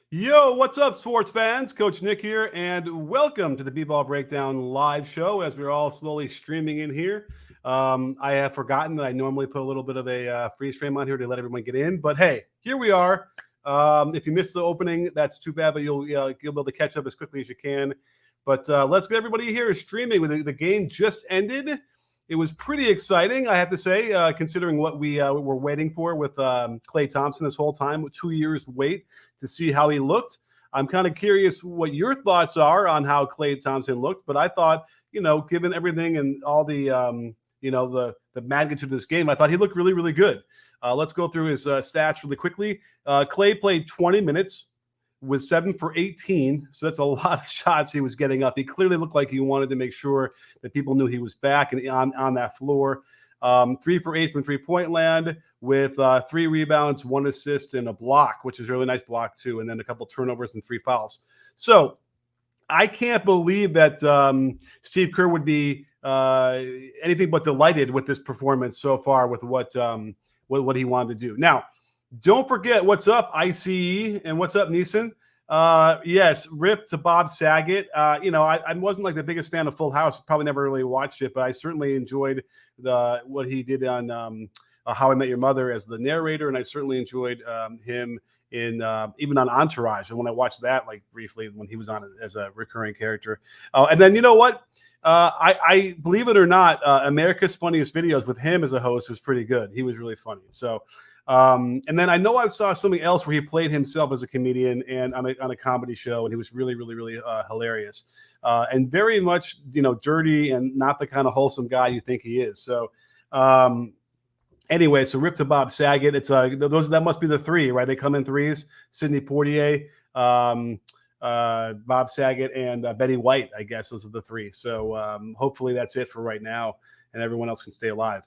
Yo, what's up, sports fans? Coach Nick here, and welcome to the B-Ball Breakdown live show as we're all slowly streaming in here. I have forgotten that I normally put a little bit of a freeze frame on here to let everyone get in, but hey, here we are. If you missed the opening, that's too bad, but you'll be able to catch up as quickly as you can. But let's get everybody here streaming. The game just ended. It was pretty exciting, I have to say, considering what we were waiting for with Klay Thompson this whole time, with 2 years wait to see how he looked. I'm kind of curious what your thoughts are on how Klay Thompson looked, but I thought, given everything and all the, the magnitude of this game, I thought he looked really, really good. Let's go through his stats really quickly. Klay played 20 minutes. Was 7 for 18, so that's a lot of shots he was getting up. He clearly looked like he wanted to make sure that people knew he was back and on that floor. 3 for 8 from three-point land with 3 rebounds, 1 assist, and a block, which is a really nice block too, and then a couple turnovers and 3 fouls. So I can't believe that Steve Kerr would be anything but delighted with this performance so far with what he wanted to do. Now, don't forget, what's up, ICE, and what's up, Neeson? Yes, rip to Bob Saget. I wasn't like the biggest fan of Full House. Probably never really watched it, but I certainly enjoyed what he did on How I Met Your Mother as the narrator, and I certainly enjoyed him in even on Entourage. And when I watched that, like briefly, when he was on it as a recurring character. And then you know what? I believe it or not, America's Funniest Videos with him as a host was pretty good. He was really funny. So. And then I know I saw something else where he played himself as a comedian and on a comedy show, and he was really, really, really hilarious and very much, dirty and not the kind of wholesome guy you think he is. So anyway, so rip to Bob Saget. It's that must be the 3, right? They come in 3s. Sidney Poitier, Bob Saget, and Betty White. I guess those are the 3. So hopefully that's it for right now, and everyone else can stay alive.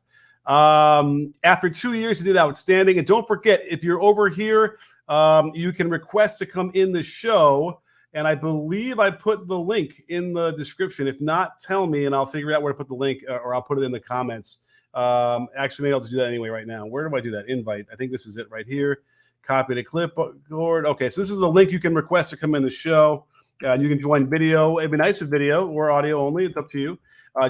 After 2 years, he did outstanding. And don't forget, if you're over here, you can request to come in the show. And I believe I put the link in the description. If not, tell me, and I'll figure out where to put the link, or I'll put it in the comments. Actually, maybe I'll just do that anyway right now. Where do I do that? Invite. I think this is it right here. Copy the clipboard. Okay, so this is the link you can request to come in the show. You can join video. It'd be nice if video or audio only. It's up to you.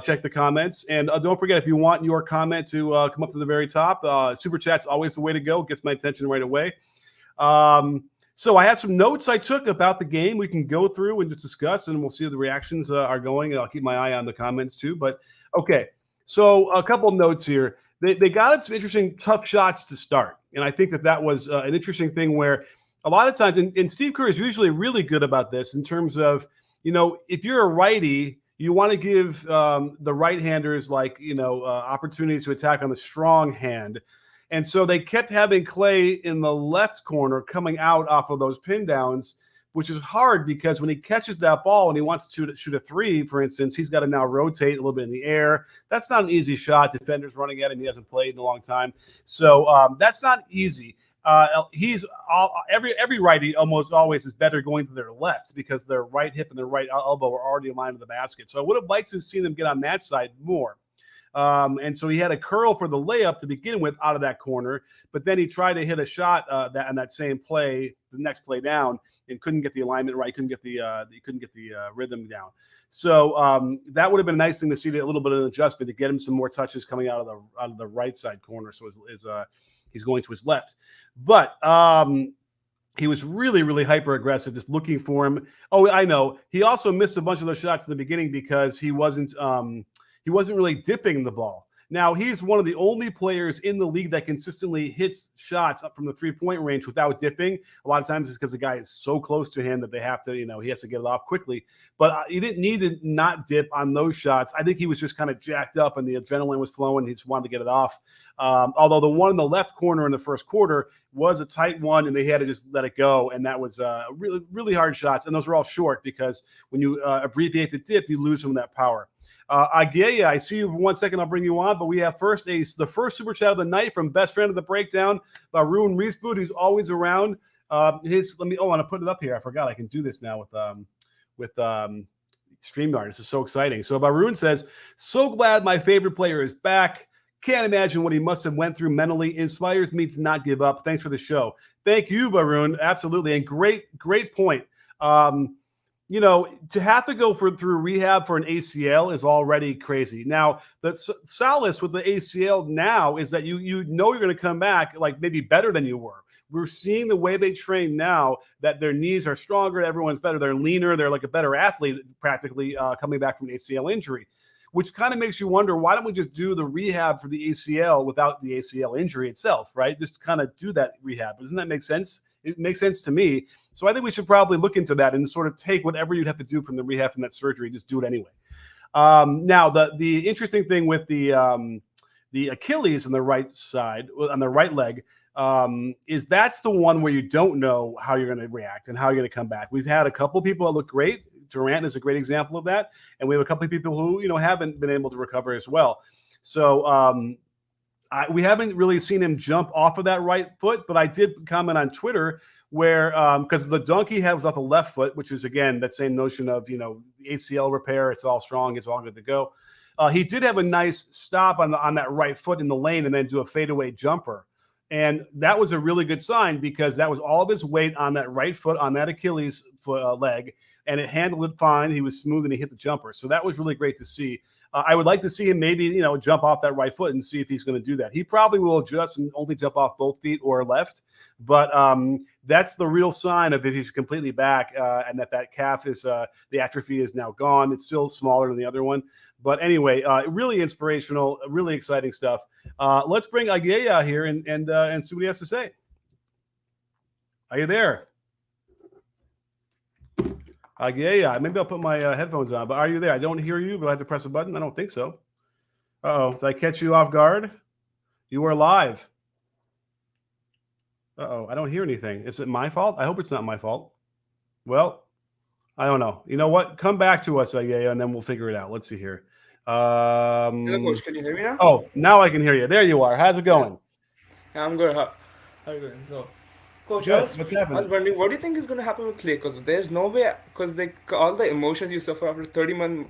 Check the comments. And don't forget, if you want your comment to come up to the very top, Super Chat's always the way to go. It gets my attention right away. So I have some notes I took about the game we can go through and just discuss, and we'll see how the reactions are going. I'll keep my eye on the comments too. But, okay, so a couple notes here. They got some interesting, tough shots to start. And I think that was an interesting thing where a lot of times, and Steve Kerr is usually really good about this in terms of, if you're a righty, you want to give the right-handers opportunities to attack on the strong hand. And so they kept having Klay in the left corner coming out off of those pin downs, which is hard because when he catches that ball and he wants to shoot a 3, for instance, he's got to now rotate a little bit in the air. That's not an easy shot. Defenders running at him. He hasn't played in a long time. So that's not easy. Every righty almost always is better going to their left because their right hip and their right elbow are already aligned to the basket. So I would have liked to have seen them get on that side more. And so he had a curl for the layup to begin with out of that corner, but then he tried to hit a shot that on that same play, the next play down, and couldn't get the alignment right. Couldn't get the rhythm down. So that would have been a nice thing to see, a little bit of an adjustment to get him some more touches coming out of the right side corner. So he's going to his left. But he was really, really hyper aggressive, just looking for him. Oh, I know. He also missed a bunch of those shots in the beginning because he wasn't really dipping the ball. Now, he's one of the only players in the league that consistently hits shots up from the three-point range without dipping. A lot of times it's because the guy is so close to him that they have to, he has to get it off quickly. But he didn't need to not dip on those shots. I think he was just kind of jacked up and the adrenaline was flowing. He just wanted to get it off. Although the one in the left corner in the first quarter was a tight one and they had to just let it go. And that was really, really hard shots. And those were all short because when you abbreviate the dip, you lose some of that power. Agaya, I see you for 1 second. I'll bring you on, but we have the first super chat of the night from best friend of the breakdown, Varun Reesboot, who's always around. I want to put it up here. I forgot I can do this now with StreamYard. This is so exciting. So Varun says, "So glad my favorite player is back. Can't imagine what he must have went through mentally. Inspires me to not give up. Thanks for the show. Thank you, Varun. Absolutely. And great point. To have to go through rehab for an ACL is already crazy. Now, the solace with the ACL now is that you know you're going to come back like maybe better than you were. We're seeing the way they train now that their knees are stronger. Everyone's better. They're leaner. They're like a better athlete practically coming back from an ACL injury, which kind of makes you wonder, why don't we just do the rehab for the ACL without the ACL injury itself, right? Just kind of do that rehab. Doesn't that make sense? It makes sense to me. So I think we should probably look into that and sort of take whatever you'd have to do from the rehab from that surgery, just do it anyway. Now, the interesting thing with the Achilles on the right side, on the right leg, is that's the one where you don't know how you're going to react and how you're going to come back. We've had a couple people that look great. Durant is a great example of that. And we have a couple of people who, haven't been able to recover as well. So we haven't really seen him jump off of that right foot, but I did comment on Twitter where, because the dunk he had was off the left foot, which is, again, that same notion of, the ACL repair. It's all strong. It's all good to go. He did have a nice stop on that right foot in the lane and then do a fadeaway jumper. And that was a really good sign because that was all of his weight on that right foot, on that Achilles leg, and it handled it fine. He was smooth and he hit the jumper. So that was really great to see. I would like to see him maybe, jump off that right foot and see if he's going to do that. He probably will adjust and only jump off both feet or left. But that's the real sign of if he's completely back and that calf is the atrophy is now gone. It's still smaller than the other one. But anyway, really inspirational, really exciting stuff. Let's bring Agaya here and see what he has to say. Are you there? Yeah, maybe I'll put my headphones on, but are you there? I don't hear you, but I have to press a button. I don't think so. Uh-oh, did I catch you off guard? You were live. Uh-oh, I don't hear anything. Is it my fault? I hope it's not my fault. Well, I don't know. You know what? Come back to us, and then we'll figure it out. Let's see here. Hello, Coach. Can you hear me now? Oh, now I can hear you. There you are. How's it going? Yeah, I'm good. How are you doing? So, Coach, What's I was happening? wondering, what do you think is going to happen with Klay? Because there's no way, because all the emotions you suffer after 31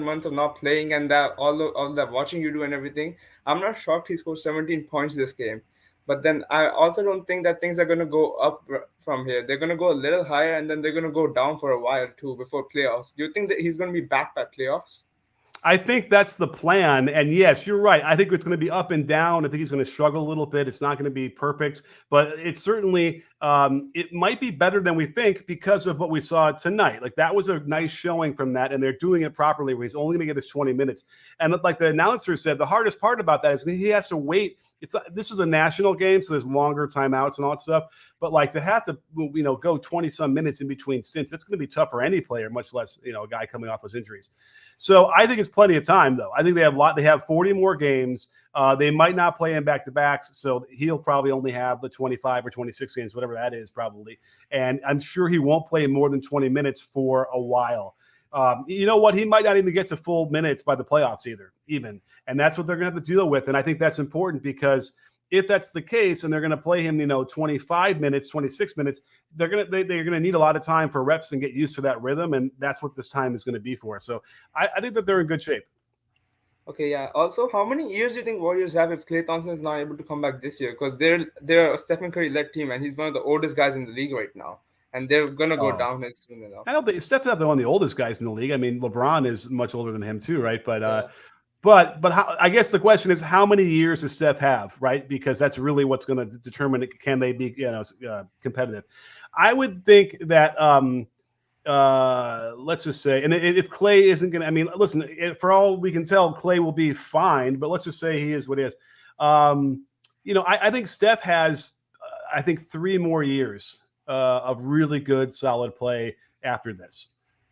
months of not playing and that all that watching you do and everything, I'm not shocked he scored 17 points this game. But then I also don't think that things are going to go up from here. They're going to go a little higher and then they're going to go down for a while too before playoffs. Do you think that he's going to be back by playoffs? I think that's the plan. And yes, you're right. I think it's going to be up and down. I think he's going to struggle a little bit. It's not going to be perfect, but it's certainly, it might be better than we think because of what we saw tonight. Like that was a nice showing from that. And they're doing it properly where he's only going to get his 20 minutes. And like the announcer said, the hardest part about that is he has to wait. This is a national game, so there's longer timeouts and all that stuff. But like to have to, go 20 some minutes in between stints, that's going to be tough for any player, much less, a guy coming off those injuries. So I think it's plenty of time, though. I think they have 40 more games. They might not play him back-to-backs, so he'll probably only have the 25 or 26 games, whatever that is, probably. And I'm sure he won't play more than 20 minutes for a while. You know what? He might not even get to full minutes by the playoffs even. And that's what they're going to have to deal with. And I think that's important because if that's the case and they're going to play him, 25 minutes, 26 minutes, they're going to need a lot of time for reps and get used to that rhythm. And that's what this time is going to be for. So I think that they're in good shape. Okay, yeah. Also, how many years do you think Warriors have if Klay Thompson is not able to come back this year? Because they're a Stephen Curry-led team, and he's one of the oldest guys in the league right now, and they're gonna go downhill soon enough. I don't think Steph's not one of the oldest guys in the league. I mean, LeBron is much older than him too, right? But Yeah. But how, I guess the question is, how many years does Steph have, right? Because that's really what's going to determine can they be competitive. I would think that let's just say, and if Klay isn't going to, I mean, listen, for all we can tell, Klay will be fine. But let's just say he is what he is. I think Steph has, I think 3 more years of really good, solid play after this.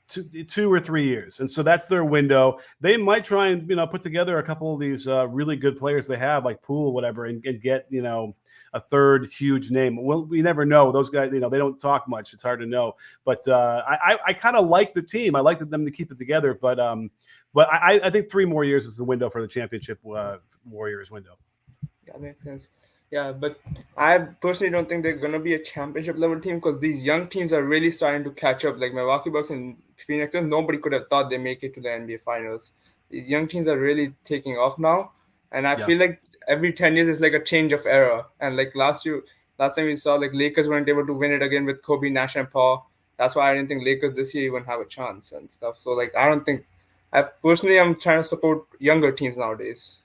2 or 3 years. And so that's their window. They might try and, put together a couple of these really good players they have, like Poole, whatever, and get, a third huge name. Well, we never know. Those guys, they don't talk much. It's hard to know. But I kind of like the team. I like them to keep it together. But I think 3 more years is the window for the championship Warriors window. That makes sense. Yeah, but I personally don't think they're gonna be a championship level team because these young teams are really starting to catch up. Like Milwaukee Bucks and Phoenix, nobody could have thought they make it to the NBA Finals. These young teams are really taking off now, And I Yeah. feel like every 10 years is like a change of era. And like last time we saw like Lakers weren't able to win it again with Kobe, Nash, and Paul. That's why I didn't think Lakers this year even have a chance and stuff. So like I don't think I'm trying to support younger teams nowadays.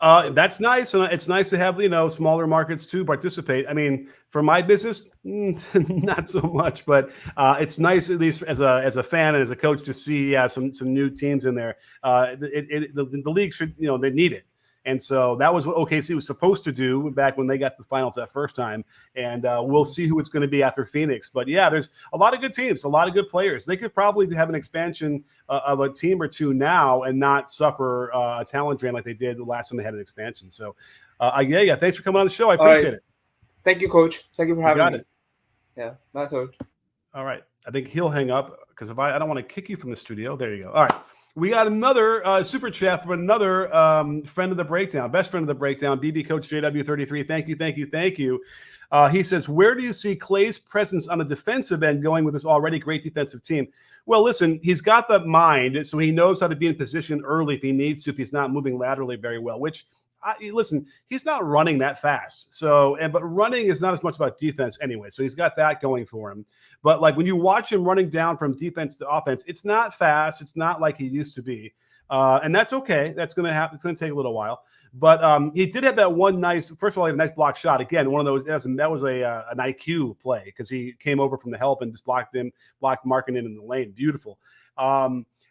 That's nice, and it's nice to have smaller markets to participate. I mean, for my business, not so much, but it's nice at least as a fan and as a coach to see some new teams in there. The league should they need it. And so that was what OKC was supposed to do back when they got the finals that first time. And we'll see who it's going to be after Phoenix. But yeah, there's a lot of good teams, a lot of good players. They could probably have an expansion of a team or two now and not suffer a talent drain like they did the last time they had an expansion. So yeah. Thanks for coming on the show. I appreciate it. Thank you, Coach. Thank you for having me. It. Yeah, that's all. All right. I think he'll hang up because if I don't want to kick you from the studio. There you go. All right. We got another super chat from another friend of the breakdown, best friend of the breakdown, BB Coach JW33. Thank you. He says, where do you see Klay's presence on the defensive end going with this already great defensive team? Well, listen, he's got the mind, so he knows how to be in position early if he needs to, if he's not moving laterally very well, which listen, he's not running that fast. But running is not as much about defense anyway. So he's got that going for him. But like when you watch him running down from defense to offense, it's not fast. It's not like he used to be. And that's okay. That's going to happen. It's going to take a little while. But he did have that one first of all, he had a nice block shot. Again, one of those, that was an IQ play because he came over from the help and just blocked Markkanen in the lane. Beautiful.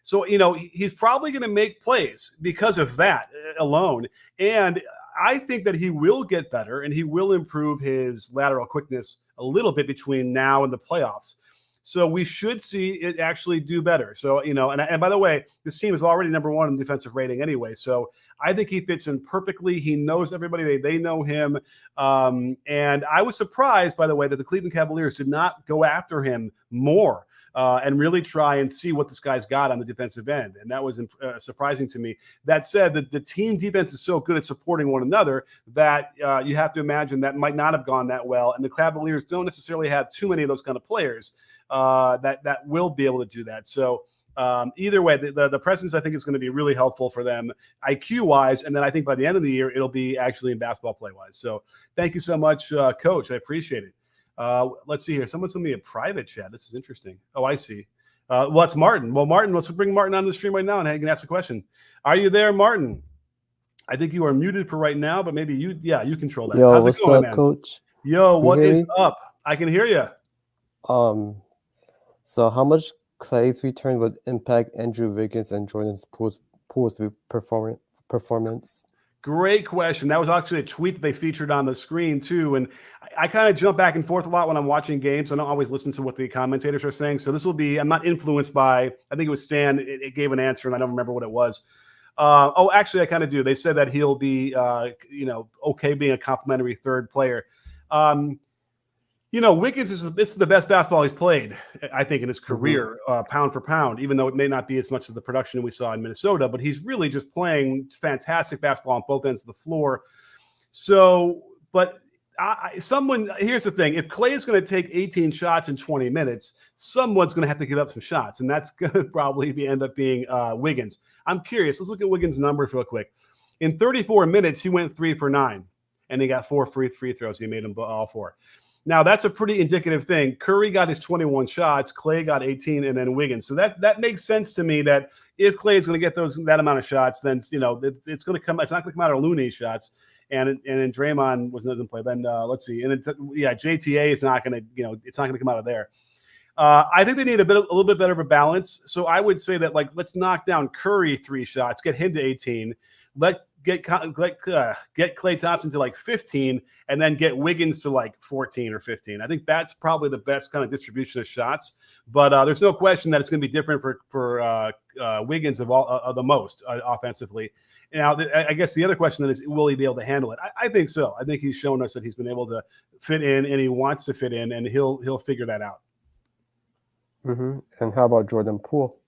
So, he's probably going to make plays because of that alone. And I think that he will get better and he will improve his lateral quickness a little bit between now and the playoffs. So we should see it actually do better. So, and by the way, this team is already number one in defensive rating anyway. So I think he fits in perfectly. He knows everybody. They know him. And I was surprised, by the way, that the Cleveland Cavaliers did not go after him more. And really try and see what this guy's got on the defensive end. And that was surprising to me. That said, the team defense is so good at supporting one another that you have to imagine that might not have gone that well. And the Cavaliers don't necessarily have too many of those kind of players that will be able to do that. So either way, the presence I think is going to be really helpful for them IQ-wise. And then I think by the end of the year, it'll be actually in basketball play-wise. So thank you so much, Coach. I appreciate it. Let's see here. Someone sent me a private chat. This is interesting. Oh, I see. Well, it's Martin. Well, Martin, let's bring Martin on the stream right now and he can ask a question. Are you there, Martin? I think you are muted for right now, but maybe you control that. Yo, how's what's it going, up, man? Coach? Yo, what is up? I can hear you. So how much Klay's return would impact Andrew Wiggins and Jordan Poole's performance? Great question. That was actually a tweet that they featured on the screen too. And I kind of jump back and forth a lot when I'm watching games. I don't always listen to what the commentators are saying. So this will be, I'm not influenced by, I think it was Stan. It gave an answer and I don't remember what it was. Actually I kind of do. They said that he'll be, okay being a complimentary third player. Wiggins this is the best basketball he's played, I think, in his career, pound for pound, even though it may not be as much of the production we saw in Minnesota, but he's really just playing fantastic basketball on both ends of the floor. So, but here's the thing. If Klay is going to take 18 shots in 20 minutes, someone's going to have to give up some shots, and that's going to probably end up being Wiggins. I'm curious. Let's look at Wiggins' numbers real quick. In 34 minutes, he went 3 for 9, and he got 4 free throws. He made them all 4. Now, that's a pretty indicative thing. Curry got his 21 shots, Klay got 18, and then Wiggins. So that makes sense to me that if Klay is going to get that amount of shots, then it's going to come. It's not going to come out of Looney's shots, and then Draymond was not going to play. Then let's see, and JTA is not going to it's not going to come out of there. I think they need a little bit better of a balance. So I would say that let's knock down Curry 3 shots, get him to 18, get Klay Thompson to 15, and then get Wiggins to 14 or 15. I think that's probably the best kind of distribution of shots. But there's no question that it's going to be different for Wiggins of the most offensively. Now, I guess the other question then is, will he be able to handle it? I think so. I think he's shown us that he's been able to fit in, and he wants to fit in, and he'll figure that out. Mm-hmm. And how about Jordan Poole?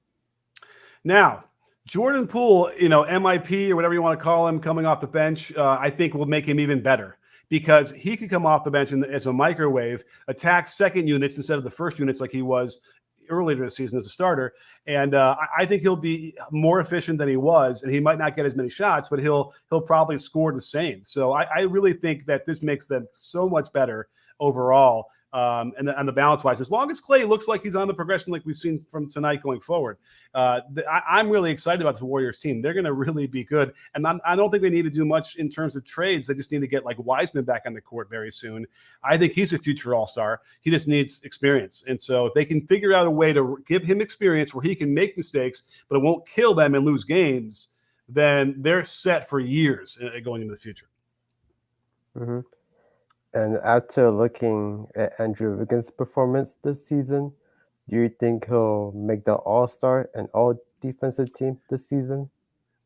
Now, Jordan Poole, MIP or whatever you want to call him, coming off the bench, I think will make him even better because he could come off the bench as a microwave, attack second units instead of the first units like he was earlier this season as a starter. And I think he'll be more efficient than he was, and he might not get as many shots, but he'll probably score the same. So I really think that this makes them so much better overall. And on the balance wise, as long as Klay looks like he's on the progression like we've seen from tonight going forward, I'm really excited about this Warriors team. They're going to really be good. And I don't think they need to do much in terms of trades. They just need to get like Wiseman back on the court very soon. I think he's a future all-star. He just needs experience. And so if they can figure out a way to give him experience where he can make mistakes, but it won't kill them and lose games, then they're set for years going into the future. Mm-hmm. And after looking at Andrew Wiggins' performance this season, do you think he'll make the All-Star and All-Defensive team this season?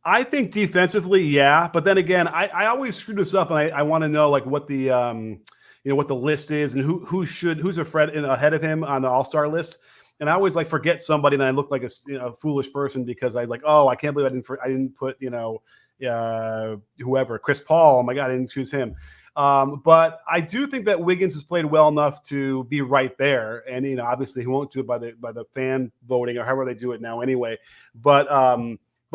I think defensively, yeah. But then again, I always screw this up, and I want to know like what the what the list is and who's ahead of him on the All-Star list. And I always like forget somebody, and I look like a foolish person because I like, oh, I can't believe I didn't put whoever, Chris Paul. Oh my God, I didn't choose him. But I do think that Wiggins has played well enough to be right there. And, obviously he won't do it by the fan voting or however they do it now anyway. But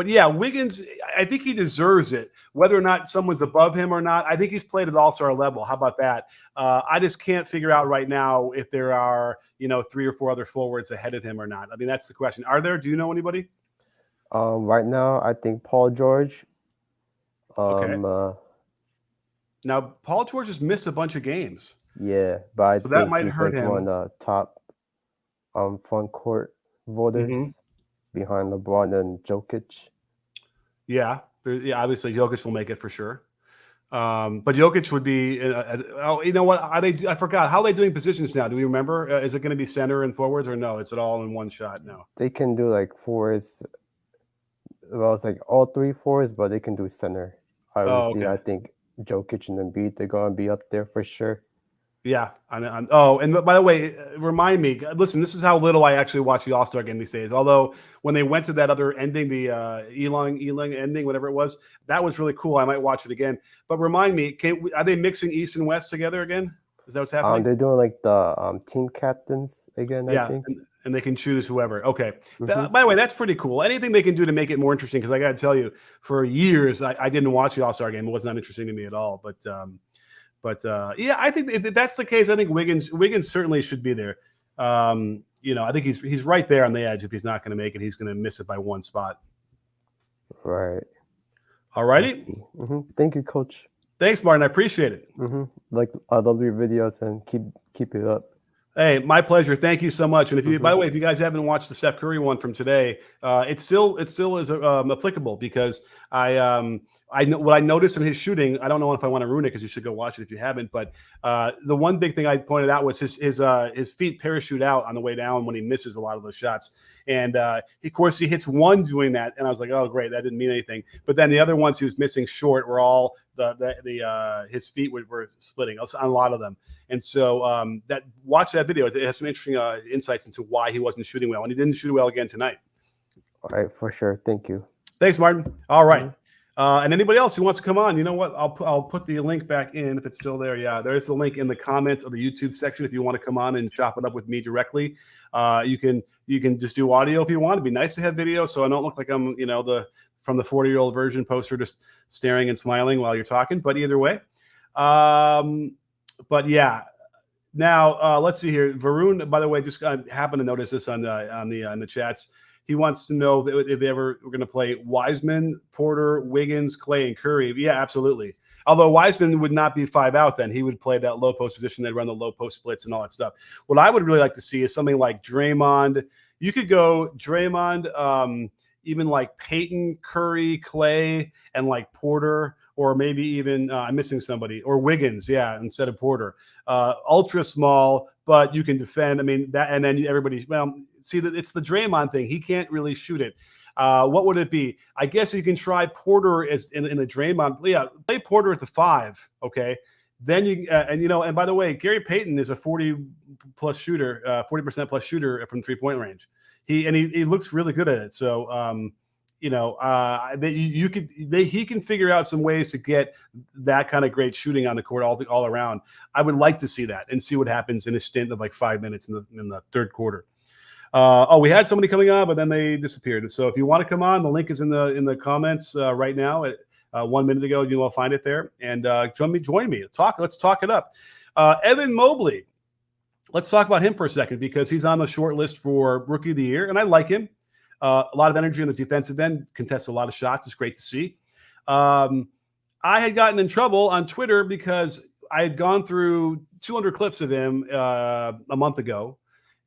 yeah, Wiggins, I think he deserves it, whether or not someone's above him or not. I think he's played at all-star level. How about that? I just can't figure out right now if there are, 3 or 4 other forwards ahead of him or not. I mean, that's the question. Are there? Do you know anybody? Right now, I think Paul George. Okay. Now, Paul George has missed a bunch of games. Yeah, but I think that might he's hurt him. One of the top front court voters behind LeBron and Jokic. Yeah, obviously Jokic will make it for sure. But Jokic would be. You know what? I forgot. How are they doing positions now? Do we remember? Is it going to be center and forwards or no? Is it all in one shot now? They can do like forwards. Well, it's like all 3 forwards, but they can do center. Obviously, I think Jokic and Embiid, they're going to be up there for sure. Yeah. And by the way, remind me, listen, this is how little I actually watch the All-Star game these days. Although when they went to that other ending, the Elang ending, whatever it was, that was really cool. I might watch it again. But remind me, are they mixing East and West together again? Is that what's happening? They're doing like the team captains again, I think. And they can choose whoever. Okay. By the way, that's pretty cool. Anything they can do to make it more interesting, because I got to tell you, for years, I didn't watch the All-Star game. It was not interesting to me at all. But yeah, I think if that's the case, I think Wiggins certainly should be there. I think he's right there on the edge. If he's not going to make it, he's going to miss it by 1 spot. Right. All righty. Thank you, Coach. Thanks, Martin. I appreciate it. Like, I love your videos and keep it up. Hey, my pleasure. Thank you so much. And if you, by the way, if you guys haven't watched the Steph Curry one from today, it still is applicable because I know what I noticed in his shooting. I don't know if I want to ruin it because you should go watch it if you haven't. But the one big thing I pointed out was his feet parachute out on the way down when he misses a lot of those shots. And of course, he hits one doing that, and I was like, "Oh, great, that didn't mean anything." But then the other ones he was missing short were all his feet were splitting on a lot of them. And so watch that video; it has some interesting insights into why he wasn't shooting well, and he didn't shoot well again tonight. All right, for sure. Thank you. Thanks, Martin. All right. And anybody else who wants to come on, you know what? I'll put the link back in if it's still there. Yeah, there's the link in the comments of the YouTube section if you want to come on and chop it up with me directly. You can just do audio if you want. It'd be nice to have video so I don't look like I'm from the 40-year-old version poster just staring and smiling while you're talking. But either way, but yeah. Now let's see here. Varun, by the way, just happened to notice this on the chats. He wants to know if they ever were going to play Wiseman, Porter, Wiggins, Klay, and Curry. Yeah, absolutely. Although Wiseman would not be 5 out then. He would play that low post position. They'd run the low post splits and all that stuff. What I would really like to see is something like Draymond. You could go Draymond, even like Peyton, Curry, Klay, and like Porter, or maybe even I'm missing somebody, or Wiggins, yeah, instead of Porter. Ultra small, but you can defend. I mean, that, and then everybody, see that it's the Draymond thing. He can't really shoot it. What would it be? I guess you can try Porter as in the Draymond. Yeah, play Porter at the 5. Okay, then you and by the way, Gary Payton is a 40% plus shooter from 3-point range. He looks really good at it. So he can figure out some ways to get that kind of great shooting on the court all around. I would like to see that and see what happens in a stint of like 5 minutes in the third quarter. We had somebody coming on, but then they disappeared. So if you want to come on, the link is in the comments right now. 1 minute ago, you will find it there. And join me. Let's talk it up. Evan Mobley. Let's talk about him for a second because he's on the short list for Rookie of the Year, and I like him. A lot of energy on the defensive end, contests a lot of shots. It's great to see. I had gotten in trouble on Twitter because I had gone through 200 clips of him a month ago,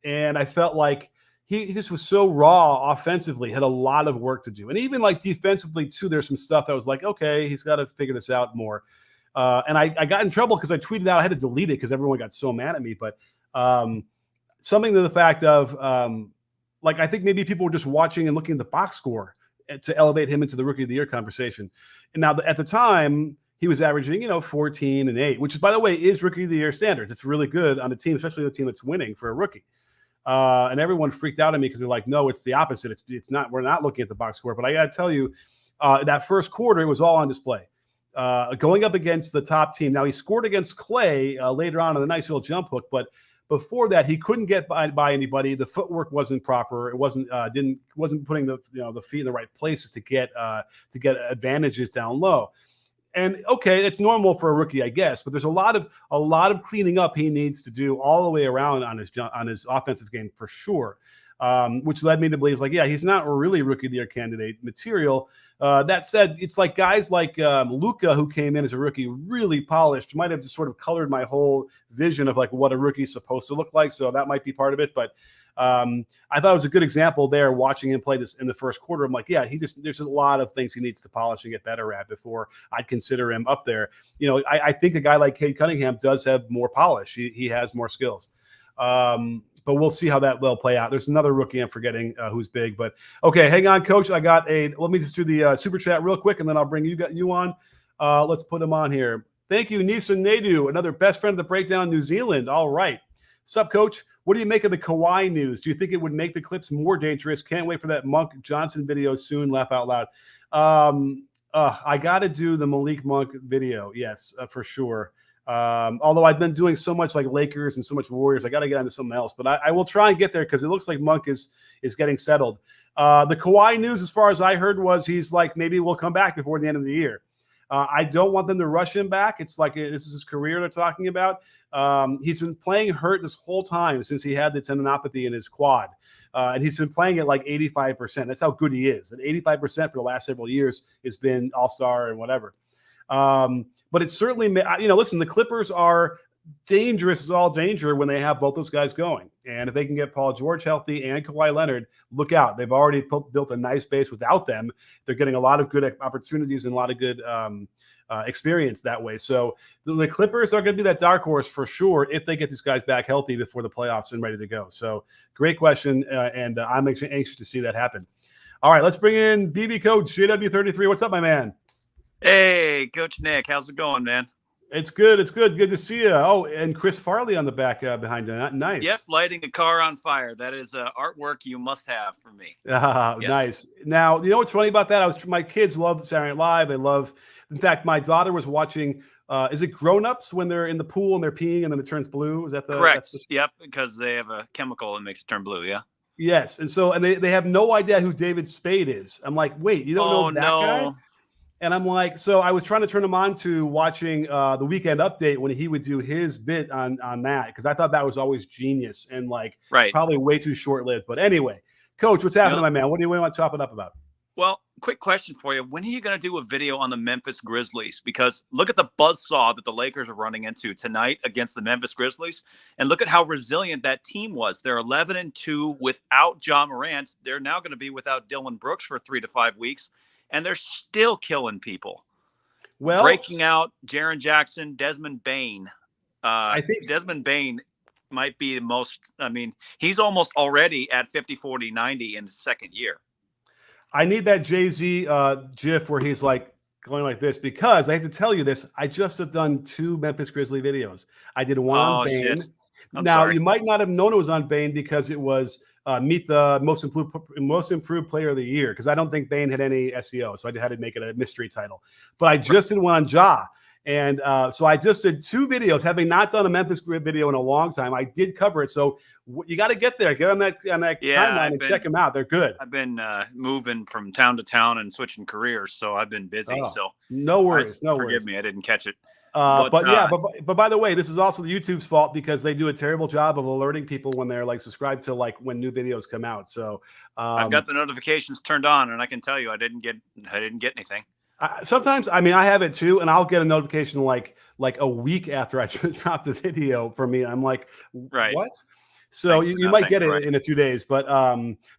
and I felt like he just was so raw offensively, had a lot of work to do. And even like defensively too, there's some stuff that was like, okay, he's got to figure this out more. And I got in trouble because I tweeted out, I had to delete it because everyone got so mad at me. But something to the fact of like, I think maybe people were just watching and looking at the box score to elevate him into the Rookie of the Year conversation. And now at the time, he was averaging, 14 and 8, which, by the way, is Rookie of the Year standards. It's really good on a team, especially a team that's winning for a rookie. And everyone freaked out at me because they're like, no, it's the opposite. It's not. We're not looking at the box score. But I got to tell you, that first quarter, it was all on display. Going up against the top team. Now, he scored against Klay later on a nice little jump hook, but before that, he couldn't get by anybody. The footwork wasn't proper. It wasn't putting the feet in the right places to get advantages down low. And okay, it's normal for a rookie, I guess, but there's a lot of cleaning up he needs to do all the way around on his offensive game for sure. Which led me to believe, he's not really Rookie of the Year candidate material. That said, it's like guys like Luka, who came in as a rookie, really polished, might have just sort of colored my whole vision of like what a rookie is supposed to look like. So that might be part of it. But I thought it was a good example there watching him play this in the first quarter. I'm like, there's a lot of things he needs to polish and get better at before I'd consider him up there. I think a guy like Cade Cunningham does have more polish. He has more skills. But we'll see how that will play out. There's another rookie I'm forgetting who's big. But, okay, hang on, Coach. Let me just do the super chat real quick, and then I'll bring you on. Let's put him on here. Thank you, Nisa Nadu, another best friend of the Breakdown, New Zealand. All right. What's up, Coach? What do you make of the Kawhi news? Do you think it would make the Clips more dangerous? Can't wait for that Monk Johnson video soon. Laugh out loud. I got to do the Malik Monk video. Yes, for sure. Although I've been doing so much like Lakers and so much Warriors, I got to get onto something else. But I will try and get there because it looks like Monk is getting settled. The Kawhi news, as far as I heard, was he's like, maybe we'll come back before the end of the year. I don't want them to rush him back. It's like this is his career they're talking about. He's been playing hurt this whole time since he had the tendinopathy in his quad. And he's been playing at like 85%. That's how good he is. And 85% for the last several years has been all-star and whatever. But it's certainly, listen, the Clippers are dangerous as all danger when they have both those guys going. And if they can get Paul George healthy and Kawhi Leonard, look out. They've already built a nice base without them. They're getting a lot of good opportunities and a lot of good experience that way. So the Clippers are going to be that dark horse for sure if they get these guys back healthy before the playoffs and ready to go. So great question, and I'm anxious to see that happen. All right, let's bring in BB Coach JW33. What's up, my man? Hey, Coach Nick, how's it going, man? It's good. It's good. Good to see you. Oh, and Chris Farley on the back behind you. Nice. Yep, lighting a car on fire. That is artwork you must have for me. Yes. Nice. Now, you know what's funny about that? My kids love Saturday Night Live. They love. In fact, my daughter was watching. Is it Grown Ups when they're in the pool and they're peeing and then it turns blue? Is that the correct? Yep, because they have a chemical that makes it turn blue. Yeah. Yes, and so they have no idea who David Spade is. I'm like, wait, you don't know that guy? And I'm like, so I was trying to turn him on to watching the Weekend Update when he would do his bit on that, because I thought that was always genius and probably way too short-lived. But anyway, Coach, what's happening, my man? What do you want to chop it up about? Well, quick question for you. When are you going to do a video on the Memphis Grizzlies? Because look at the buzzsaw that the Lakers are running into tonight against the Memphis Grizzlies. And look at how resilient that team was. They're 11-2 without Ja Morant. They're now going to be without Dylan Brooks for 3 to 5 weeks. And they're still killing people. Well, breaking out Jaren Jackson, Desmond Bane. I think Desmond Bane might be the most. I mean, he's almost already at 50, 40, 90 in his second year. I need that Jay-Z GIF where he's like going like this, because I have to tell you this. I just have done 2 Memphis Grizzly videos. I did one on Bane. Now, sorry. You might not have known it was on Bane because it was Meet the most improved player of the year, because I don't think Bane had any SEO, so I had to make it a mystery title. But I just did one on Ja, And so I just did 2 videos, having not done a Memphis video in a long time. I did cover it. So you got to get there, get on that timeline and check them out. They're good. I've been moving from town to town and switching careers, so I've been busy. So no worries. Forgive me, I didn't catch it. But by the way, this is also the YouTube's fault because they do a terrible job of alerting people when they're like subscribed to like when new videos come out. So I've got the notifications turned on, and I can tell you I didn't get anything. Sometimes, I mean, I have it too, and I'll get a notification like a week after I drop the video for me. I'm like, what? So you might get it in a few days, but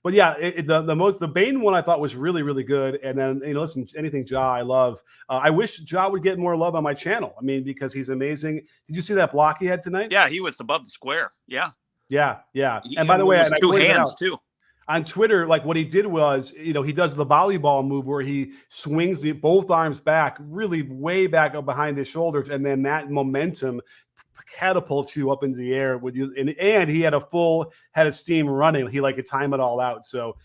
yeah, the Bane one I thought was really, really good. And then, listen, anything Ja I love. I wish Ja would get more love on my channel. I mean, because he's amazing. Did you see that block he had tonight? Yeah, he was above the square. Yeah. And by the way, 2 hands too. On Twitter, like what he did was, he does the volleyball move where he swings both arms back, really way back up behind his shoulders, and then that momentum catapults you up into the air with you. And he had a full head of steam running. He could time it all out. So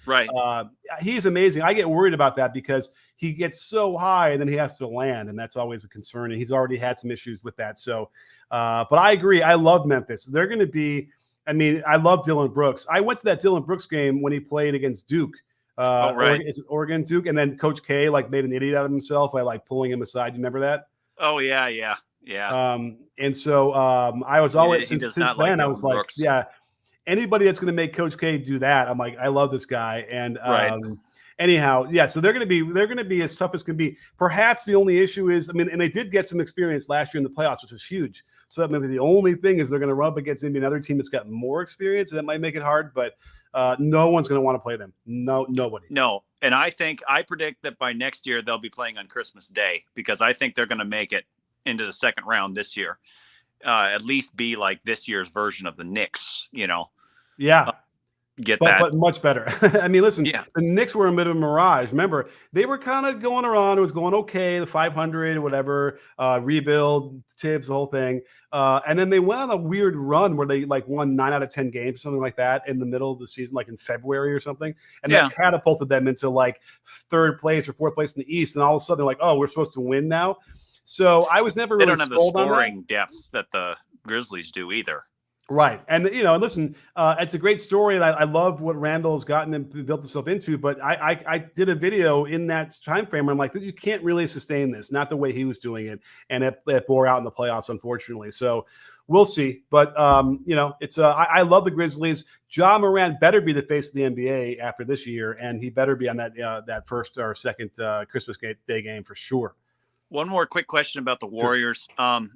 he's amazing. I get worried about that because he gets so high and then he has to land, and that's always a concern. And he's already had some issues with that. So, but I agree. I love Memphis. They're going to be. I mean, I love Dillon Brooks. I went to that Dillon Brooks game when he played against Duke. Oregon Duke, and then Coach K made an idiot out of himself by pulling him aside. You remember that? Oh yeah. And so I was always since then I was like, Brooks. yeah, anybody that's going to make Coach K do that, I'm like, I love this guy. And anyhow, yeah, so they're going to be as tough as can be. Perhaps the only issue is, I mean, and they did get some experience last year in the playoffs, which was huge. So that maybe the only thing is they're going to run up against maybe another team that's got more experience, and that might make it hard. But no one's going to want to play them. Nobody. No, and I predict that by next year they'll be playing on Christmas Day because I think they're going to make it into the second round this year. At least be like this year's version of the Knicks. Yeah. But much better. I mean, listen, the Knicks were a bit of a mirage. Remember, they were kind of going around. It was going okay, the 500, whatever, rebuild, Tibbs, the whole thing. And then they went on a weird run where they won 9 out of 10 games, something like that, in the middle of the season, like in February or something. And that catapulted them into 3rd place or 4th place in the East. And all of a sudden, they're like, oh, we're supposed to win now. So I was never really sold on that. They don't have the scoring depth that the Grizzlies do either. Right. And, listen, it's a great story. And I love what Randall's gotten and built himself into. But I did a video in that time frame where I'm like, you can't really sustain this, not the way he was doing it. And it bore out in the playoffs, unfortunately. So we'll see. But, it's I love the Grizzlies. Ja Morant better be the face of the NBA after this year. And he better be on that first or second Christmas Day game for sure. One more quick question about the Warriors. Sure.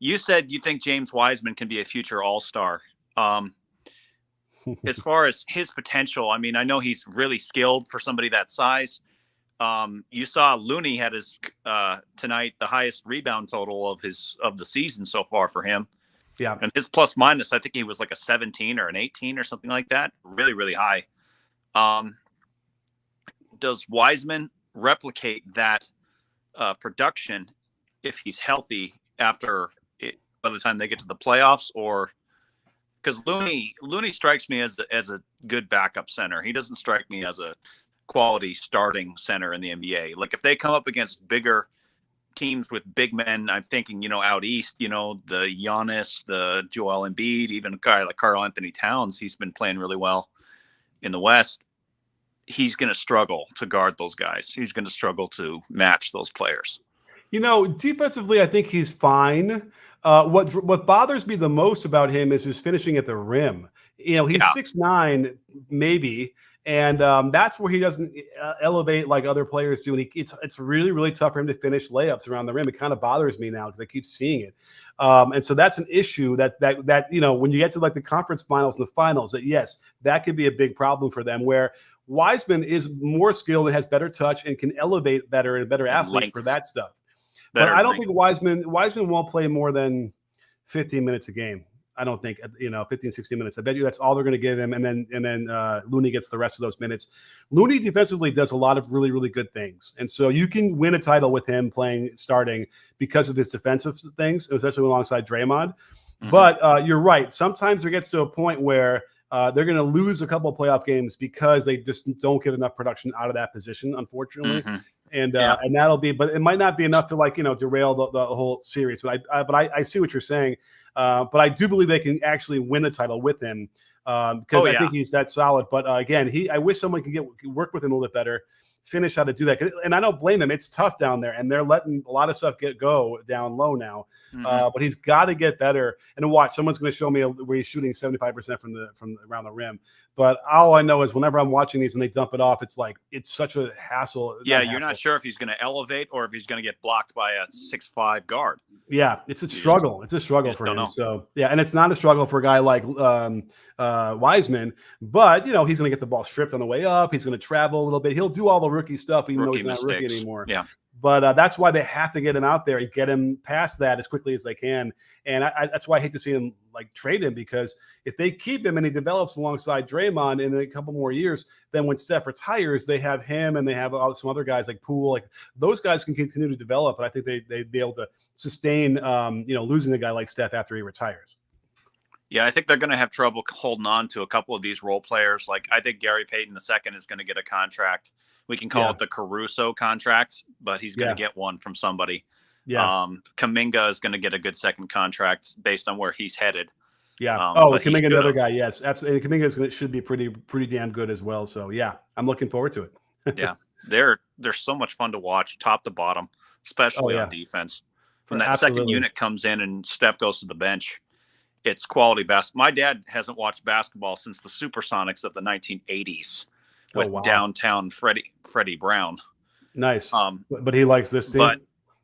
You said you think James Wiseman can be a future All-Star. As far as his potential, I mean, I know he's really skilled for somebody that size. You saw Looney had his tonight the highest rebound total of the season so far for him. Yeah, and his plus minus, I think he was like a 17 or an 18 or something like that. Really, really high. Does Wiseman replicate that production if he's healthy by the time they get to the playoffs? Or because Looney strikes me as a good backup center. He doesn't strike me as a quality starting center in the NBA. Like if they come up against bigger teams with big men, I'm thinking, out east, the Giannis, the Joel Embiid, even a guy like Karl Anthony Towns, he's been playing really well in the West. He's going to struggle to guard those guys. He's going to struggle to match those players. Defensively, I think he's fine. What bothers me the most about him is his finishing at the rim. He's 6'9", maybe, and that's where he doesn't elevate like other players do. And it's really, really tough for him to finish layups around the rim. It kind of bothers me now because I keep seeing it. And so that's an issue that when you get to the conference finals and the finals, that could be a big problem for them, where Wiseman is more skilled and has better touch and can elevate better and a better athlete for that stuff. But I don't think Wiseman won't play more than 15 minutes a game. I don't think 15, 16 minutes. I bet you that's all they're going to give him, and then Looney gets the rest of those minutes. Looney defensively does a lot of really, really good things, and so you can win a title with him starting because of his defensive things, especially alongside Draymond. Mm-hmm. But you're right. Sometimes it gets to a point where they're going to lose a couple of playoff games because they just don't get enough production out of that position, unfortunately. Mm-hmm. And that'll be, but it might not be enough to derail the whole series. But I see what you're saying. But I do believe they can actually win the title with him because I think he's that solid. But again, I wish someone could work with him a little bit better, finish how to do that. And I don't blame him. It's tough down there, and they're letting a lot of stuff go down low now. But he's got to get better. And watch, someone's going to show me where he's shooting 75% from around the rim. But all I know is whenever I'm watching these and they dump it off, it's such a hassle. Yeah, you're not sure if he's going to elevate or if he's going to get blocked by a 6'5" guard. Yeah, it's a struggle. It's a struggle for him. So yeah, and it's not a struggle for a guy like Wiseman, but he's going to get the ball stripped on the way up. He's going to travel a little bit. He'll do all the rookie stuff, even though he's not a rookie anymore. Yeah. But that's why they have to get him out there and get him past that as quickly as they can. And that's why I hate to see him trade him, because if they keep him and he develops alongside Draymond in a couple more years, then when Steph retires, they have him and they have some other guys like Poole. Those guys can continue to develop, and I think they'd be able to sustain, losing a guy like Steph after he retires. Yeah, I think they're going to have trouble holding on to a couple of these role players. I think Gary Payton II is going to get a contract. We can call it the Caruso contract, but he's going to get one from somebody. Yeah. Kuminga is going to get a good second contract based on where he's headed. Yeah. Kuminga, another guy. Yes, absolutely. Kuminga should be pretty damn good as well. So yeah, I'm looking forward to it. Yeah, they're so much fun to watch, top to bottom, especially on defense. When that second unit comes in and Steph goes to the bench, it's quality basketball. My dad hasn't watched basketball since the Supersonics of the 1980s with downtown Freddie Brown. Nice. But he likes this team. But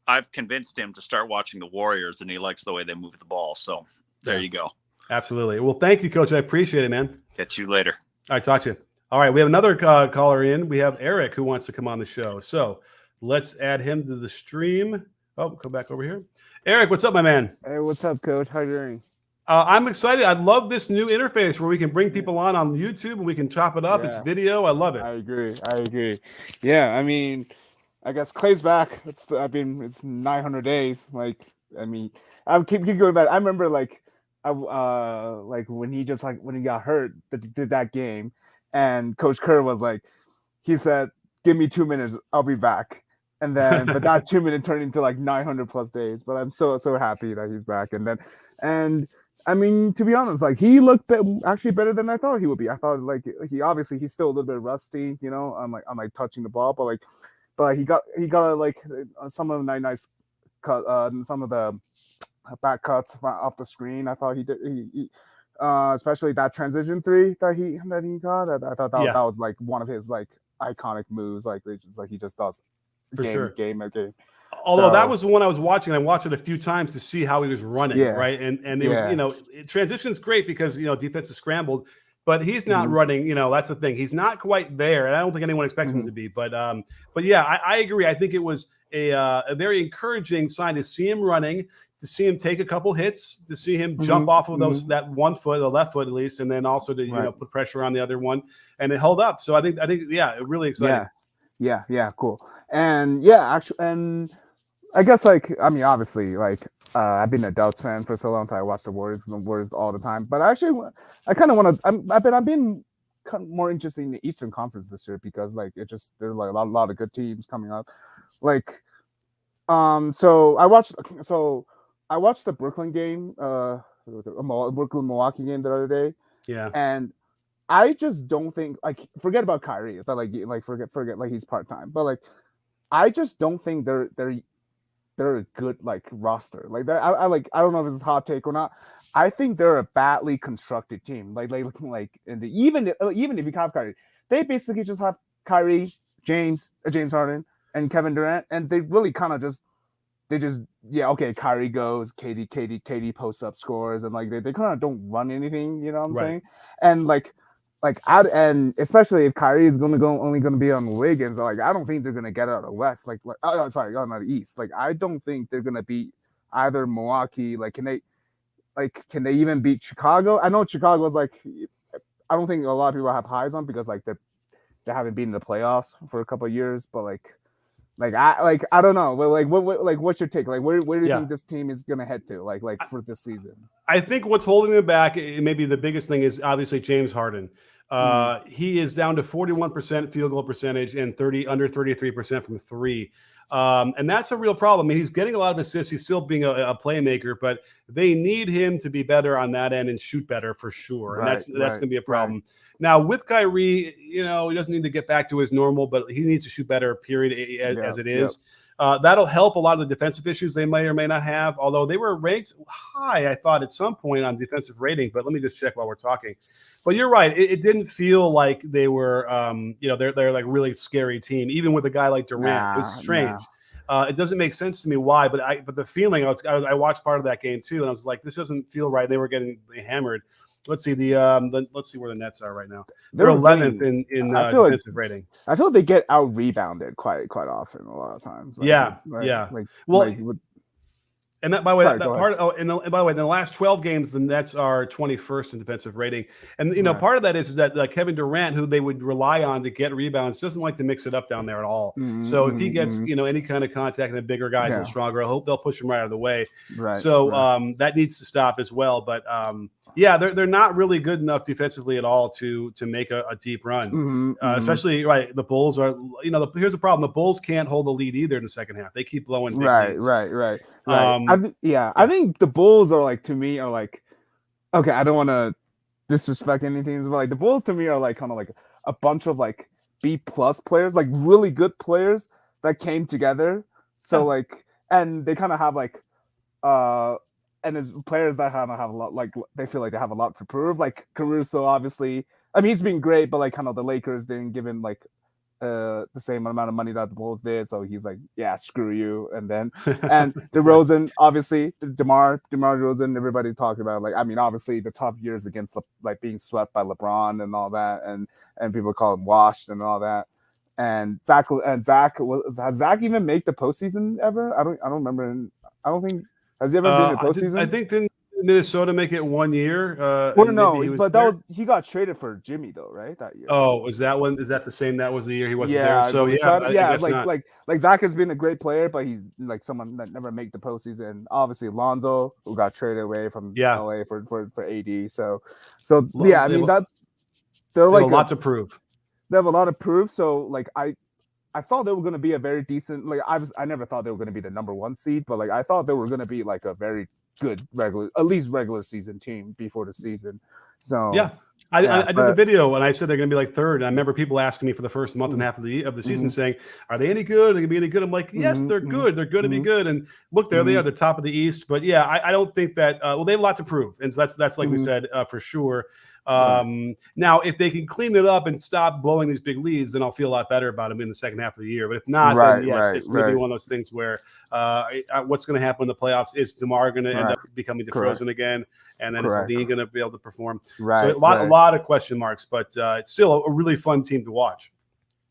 I've convinced him to start watching the Warriors, and he likes the way they move the ball. So there you go. Absolutely. Well, thank you, Coach. I appreciate it, man. Catch you later. All right, talk to you. All right, we have another caller in. We have Eric who wants to come on the show. So let's add him to the stream. Oh, come back over here. Eric, what's up, my man? Hey, what's up, Coach? How you doing? I'm excited. I love this new interface where we can bring people on YouTube and we can chop it up. Yeah. It's video. I love it. I agree. Yeah, I mean, I guess Klay's back. It's 900 days. I keep going back. I remember when he got hurt, did that game, and Coach Kerr was he said, "Give me 2 minutes, I'll be back." And then, but that 2 minute turned into 900 plus days. But I'm so happy that he's back. And I mean, to be honest, he looked actually better than I thought he would be. I thought he's still a little bit rusty, on touching the ball, but he got some of the nice cut, some of the back cuts off the screen. I thought he did. He especially that transition three that he got. I thought that was one of his iconic moves. He just does for sure game. Although that was the one I was watching. I watched it a few times to see how he was running, right? And it was, transition's great because, defense is scrambled, but he's not running, that's the thing. He's not quite there, and I don't think anyone expects him to be. But yeah, I agree. I think it was a very encouraging sign to see him running, to see him take a couple hits, to see him jump off of that 1 foot, the left foot at least, and then also to put pressure on the other one, and it held up. So I think really exciting. Yeah, cool. And actually, and I guess obviously I've been a Delta fan for so long, so I watch the Warriors all the time. But actually, I kind of want to. I've been more interested in the Eastern Conference this year because there's a lot of good teams coming up. So I watched the Brooklyn game, Brooklyn Milwaukee game the other day. Yeah, and I just don't think forget about Kyrie, but forget he's part-time, but I just don't think they're a good roster. I don't know if it's a hot take or not. I think they're a badly constructed team. Even if you have Kyrie, they basically just have Kyrie, James Harden, and Kevin Durant, and they really kind of Kyrie goes, KD posts up scores, and they kind of don't run anything. You know what I'm saying? And and especially if Kyrie is only going to be on Wiggins, I don't think they're going to get out of the West. Out of the East. I don't think they're going to beat either Milwaukee. Can they even beat Chicago? I know Chicago's I don't think a lot of people have highs on because they haven't been in the playoffs for a couple of years, but I don't know. Like what's your take? Like where do you Yeah. think this team is gonna head to? Like for this season? I think what's holding them back, maybe the biggest thing, is obviously James Harden. He is down to 41% field goal percentage and under 33% from three. And that's a real problem. I mean, he's getting a lot of assists. He's still being a playmaker, but they need him to be better on that end and shoot better for sure. And that's going to be a problem. Right. Now, with Kyrie, he doesn't need to get back to his normal, but he needs to shoot better, period, as it is. That'll help a lot of the defensive issues they may or may not have, although they were ranked high, I thought, at some point on defensive rating. But let me just check while we're talking. But you're right. It didn't feel like they were, they're like a really scary team, even with a guy like Durant. It's strange. It doesn't make sense to me why, but the feeling, I watched part of that game too, and I was like, this doesn't feel right. They were getting hammered. Let's see let's see where the Nets are right now. They're 11th in defensive rating. I feel like they get out rebounded quite often a lot of times. And that, by the way, that part. Oh, and by the way, in the last 12 games, the Nets are 21st in defensive rating, and part of that is that Kevin Durant, who they would rely on to get rebounds, doesn't like to mix it up down there at all. So if he gets any kind of contact, and the bigger guys and stronger, I hope they'll push him right out of the way. That needs to stop as well. But they're not really good enough defensively at all to make a deep run. Especially the Bulls are. Here's the problem: the Bulls can't hold the lead either in the second half. They keep blowing big leads. Right. I think the Bulls are to me are okay. I don't want to disrespect any teams, but the Bulls to me are kind of a bunch of B+ players, really good players that came together. So and they kind of have and as players that kind of have a lot they feel like they have a lot to prove. Caruso, obviously, I mean he's been great, but kind of the Lakers didn't give him the same amount of money that the Bulls did, so he's screw you. And then DeRozan, obviously, DeMar DeRozan, everybody's talking about obviously the tough years against being swept by LeBron and all that, and people call him washed and all that. And Zach has Zach even make the postseason ever? I don't remember. I don't think has he ever been in the postseason? I think didn't Minnesota make it 1 year? He got traded for Jimmy though, right? That year. Oh, is that one? Is that the same? That was the year he wasn't there. So Zach has been a great player, but he's someone that never make the postseason. Obviously, Lonzo, who got traded away from LA for AD. So I mean that they're a lot to prove. They have a lot of proof. So I thought they were going to be a very decent. I never thought they were going to be the number 1 seed, but I thought they were going to be a very good regular season team before the season. So I did the video and I said they're going to be third. And I remember people asking me for the first month and a half of the season saying, "Are they any good? Are they going to be any good?" I'm like, "Yes, they're good. They're going to be good." And look, there they are, the top of the East. But I don't think that. They have a lot to prove, and so that's like we said for sure. Now, if they can clean it up and stop blowing these big leads, then I'll feel a lot better about them in the second half of the year. But if not, then yes, it's going to be one of those things where what's going to happen in the playoffs is DeMar going to end up becoming DeRozan again, and then is Lee going to be able to perform? So a lot of question marks, but it's still a really fun team to watch.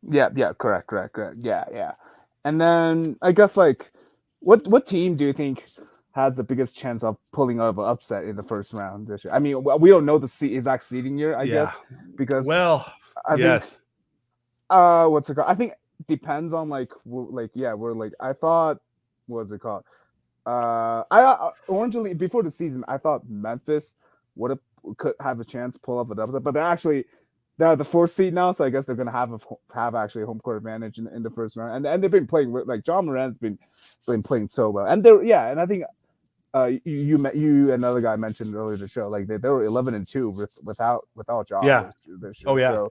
Yeah, correct. Yeah. And then I guess what team do you think has the biggest chance of pulling out an upset in the first round this year? I mean, we don't know the exact seeding year, I guess, because I think what's it called? I think it depends on I thought, what's it called? I originally before the season, I thought Memphis could have a chance to pull up an upset, but they're the 4th seed now, so I guess they're gonna have actually a home court advantage in the first round, and they've been playing John Morant's been playing so well, and and I think you another guy mentioned earlier in the show they were 11-2 without John. This year. So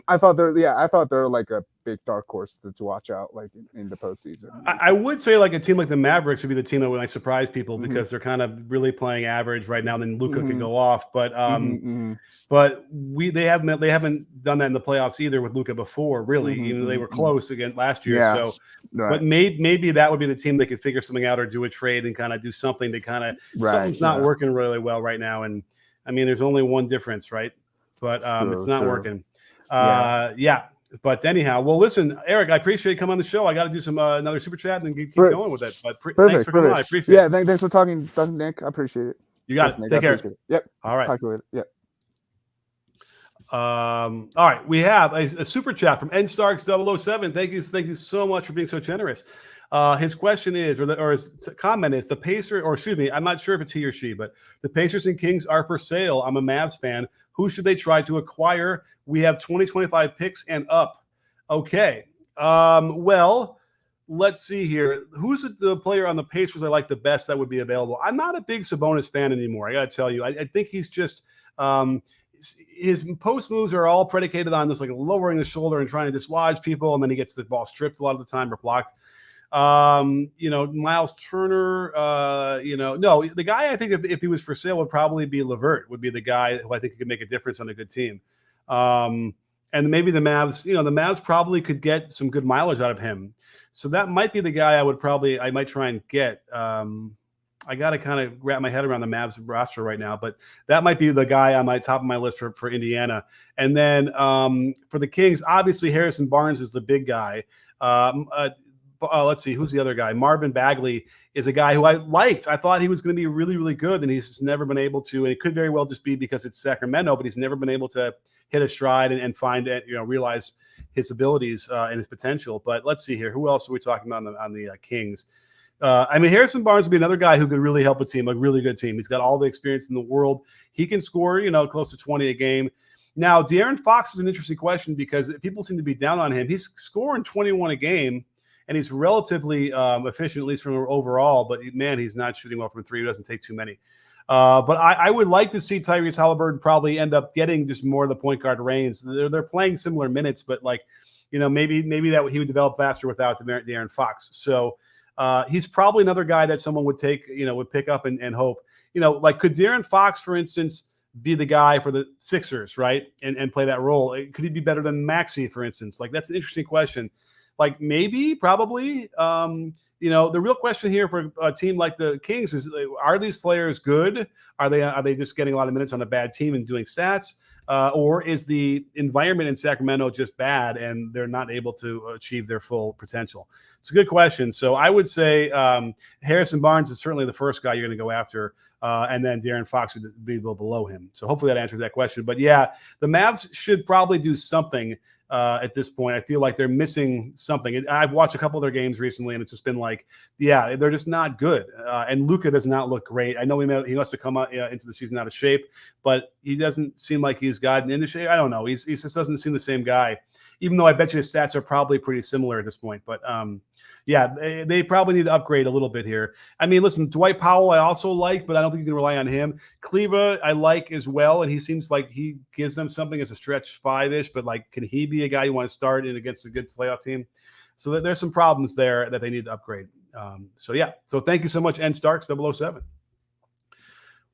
I thought they're a big dark horse to watch out in the postseason. I would say a team like the Mavericks would be the team that would surprise people because they're kind of really playing average right now. Then Luka could go off, but they haven't done that in the playoffs either with Luka before. Really, even though they were close again last year. So, but maybe that would be the team that could figure something out or do a trade and kind of do something to kind of something's not working really well right now. And I mean, there's only one difference, right? But it's not working. But anyhow, well, listen, Eric, I appreciate you coming on the show. I got to do some another super chat and keep going with it. But thanks for coming on. I appreciate it. Thanks for talking, Nick. I appreciate it. You got it. Take care. Yep. All right. Talk to you later. Yep. All right, we have a super chat from nstarks007. Thank you so much for being so generous. His question is, or his comment is, the Pacers, or excuse me, I'm not sure if it's he or she, but the Pacers and Kings are for sale. I'm a Mavs fan. Who should they try to acquire? We have 2025 picks and up. Okay. Well, let's see here. Who's the player on the Pacers I like the best that would be available? I'm not a big Sabonis fan anymore. I got to tell you, I think he's just his post moves are all predicated on this, like lowering the shoulder and trying to dislodge people, and then he gets the ball stripped a lot of the time or blocked. Miles Turner, no, the guy I think if he was for sale would probably be LeVert, would be the guy who I think could make a difference on a good team. And maybe the Mavs probably could get some good mileage out of him. So that might be the guy I might try and get. I got to kind of wrap my head around the Mavs roster right now, but that might be the guy on my top of my list for Indiana. And then for the Kings, obviously Harrison Barnes is the big guy. Let's see, who's the other guy? Marvin Bagley is a guy who I liked. I thought he was going to be really, really good, and he's just never been able to. And it could very well just be because it's Sacramento, but he's never been able to hit a stride and find it, realize his abilities and his potential. But let's see here. Who else are we talking about on the Kings? Harrison Barnes would be another guy who could really help a team, a really good team. He's got all the experience in the world. He can score, close to 20 a game. Now, De'Aaron Fox is an interesting question because people seem to be down on him. He's scoring 21 a game, and he's relatively efficient, at least from overall. But, man, he's not shooting well from three. He doesn't take too many. But I would like to see Tyrese Halliburton probably end up getting just more of the point guard reins. They're playing similar minutes, but, maybe that he would develop faster without De'Aaron Fox. So, he's probably another guy that someone would take, would pick up and hope. Could De'Aaron Fox, for instance, be the guy for the Sixers, right? And play that role? Could he be better than Maxey, for instance? That's an interesting question. Maybe, probably. The real question here for a team like the Kings is: are these players good? Are they just getting a lot of minutes on a bad team and doing stats? Or is the environment in Sacramento just bad and they're not able to achieve their full potential? It's a good question. So I would say Harrison Barnes is certainly the first guy you're going to go after, and then De'Aaron Fox would be below him. So hopefully that answers that question. But yeah, the Mavs should probably do something at this point. I feel like they're missing something. I've watched a couple of their games recently, and it's just been they're just not good. And Luka does not look great. I know he must have come out into the season out of shape, but he doesn't seem like he's gotten into shape. I don't know. He just doesn't seem the same guy, even though I bet you his stats are probably pretty similar at this point. But they probably need to upgrade a little bit here. Listen, Dwight Powell I also like, but I don't think you can rely on him. Kleba I like as well, and he seems like he gives them something as a stretch five-ish, but can he be a guy you want to start in against a good playoff team? So there's some problems there that they need to upgrade. So thank you so much, nstarks007.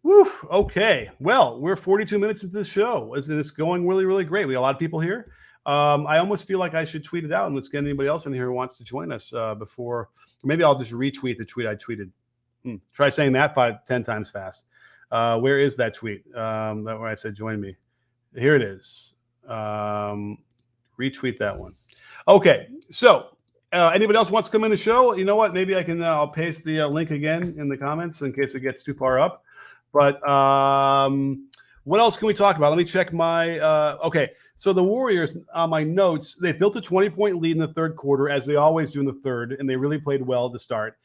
Woof. Okay. Well, we're 42 minutes into this show. It's going really, really great. We got a lot of people here. I almost feel like I should tweet it out and let's get anybody else in here who wants to join us before. Maybe I'll just retweet the tweet I tweeted. Try saying that 5-10 times fast. Where is that tweet? Where I said join me. Here it is. Retweet that one. Okay. So anybody else wants to come in the show? You know what? Maybe I can. I'll paste the link again in the comments in case it gets too far up. But what else can we talk about? Let me check my okay. So the Warriors, on my notes, they built a 20-point lead in the third quarter, as they always do in the third, and they really played well at the start.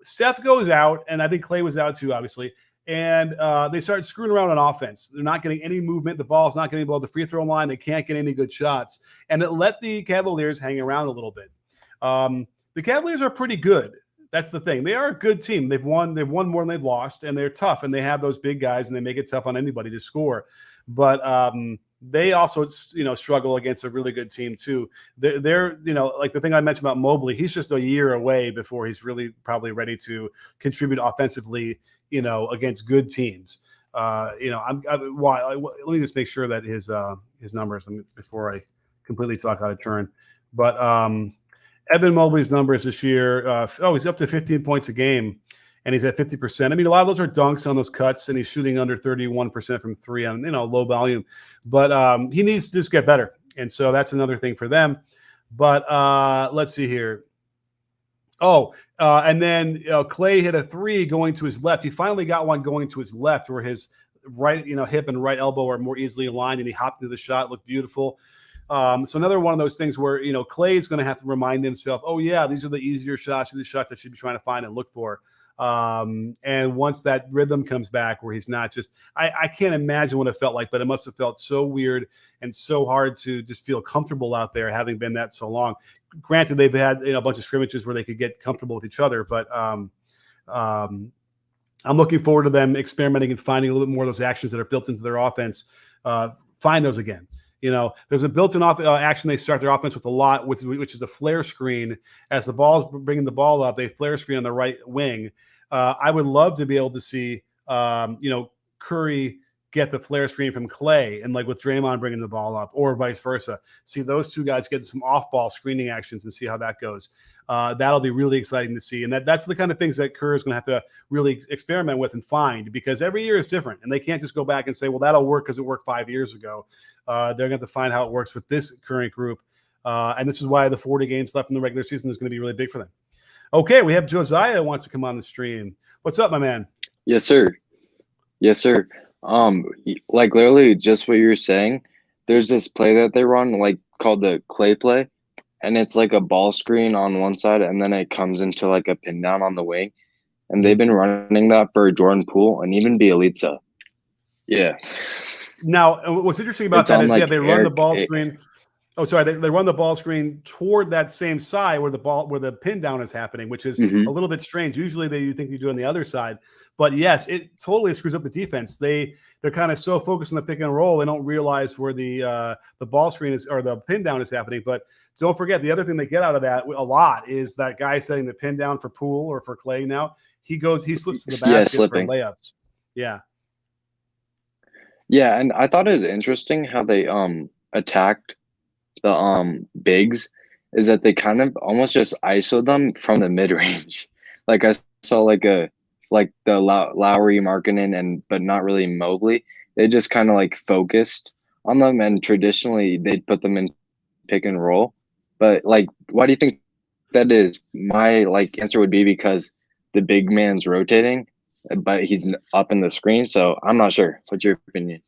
Steph goes out, and I think Klay was out too, obviously, and they started screwing around on offense. They're not getting any movement. The ball's not getting below the free throw line. They can't get any good shots, and it let the Cavaliers hang around a little bit. The Cavaliers are pretty good. That's the thing. They are a good team. They've won more than they've lost, and they're tough, and they have those big guys, and they make it tough on anybody to score. But they also, struggle against a really good team too. They're like the thing I mentioned about Mobley. He's just a year away before he's really probably ready to contribute offensively, against good teams. Let me just make sure that his numbers before I completely talk out of turn. But Evan Mobley's numbers this year, he's up to 15 points a game, and he's at 50%. A lot of those are dunks on those cuts, and he's shooting under 31% from three on low volume. But he needs to just get better, and so that's another thing for them. But let's see here. And then Klay hit a three going to his left. He finally got one going to his left where his right, hip and right elbow are more easily aligned, and he hopped into the shot, looked beautiful. So another one of those things where, Klay is going to have to remind himself, oh yeah, these are the easier shots, these shots I should be trying to find and look for. And once that rhythm comes back where he's not just, I can't imagine what it felt like, but it must have felt so weird and so hard to just feel comfortable out there, having been that so long. Granted, they've had a bunch of scrimmages where they could get comfortable with each other, but I'm looking forward to them experimenting and finding a little bit more of those actions that are built into their offense. Find those again. There's a built-in action they start their offense with a lot, which is a flare screen. As the ball's bringing the ball up, they flare screen on the right wing. I would love to be able to see, Curry get the flare screen from Klay, and like with Draymond bringing the ball up, or vice versa. See those two guys get some off-ball screening actions and see how that goes. That'll be really exciting to see. And that's the kind of things that Kerr is going to have to really experiment with and find, because every year is different. And they can't just go back and say, well, that'll work because it worked 5 years ago. They're going to have to find how it works with this current group. And this is why the 40 games left in the regular season is going to be really big for them. Okay, we have Josiah who wants to come on the stream. What's up, my man? Yes, sir. Yes, sir. Like literally just what you're saying, there's this play that they run like called the Klay play, and it's like a ball screen on one side and then it comes into like a pin down on the wing, and they've been running that for Jordan Poole and even Bielitsa. Yeah. Now, what's interesting about It's that on, is, like, yeah, they run the Eric- ball screen. Oh, sorry, they run the ball screen toward that same side where the pin down is happening, which is Mhm. a little bit strange. Usually you think you do it on the other side, but yes, it totally screws up the defense. They're kind of so focused on the pick and roll, they don't realize where the ball screen is or the pin down is happening. But don't forget, the other thing they get out of that a lot is that guy setting the pin down for Poole or for Klay. Now he slips to the Yeah, basket for slipping. layups. Yeah. Yeah, and I thought it was interesting how they attacked the bigs, is that they kind of almost just ISO them from the mid range. Like I saw like the Lowry, Markkanen, but not really Mobley. They just kind of like focused on them, and traditionally they'd put them in pick and roll. But like, why do you think that is? My answer would be because the big man's rotating, but he's up in the screen. So I'm not sure. What's your opinion?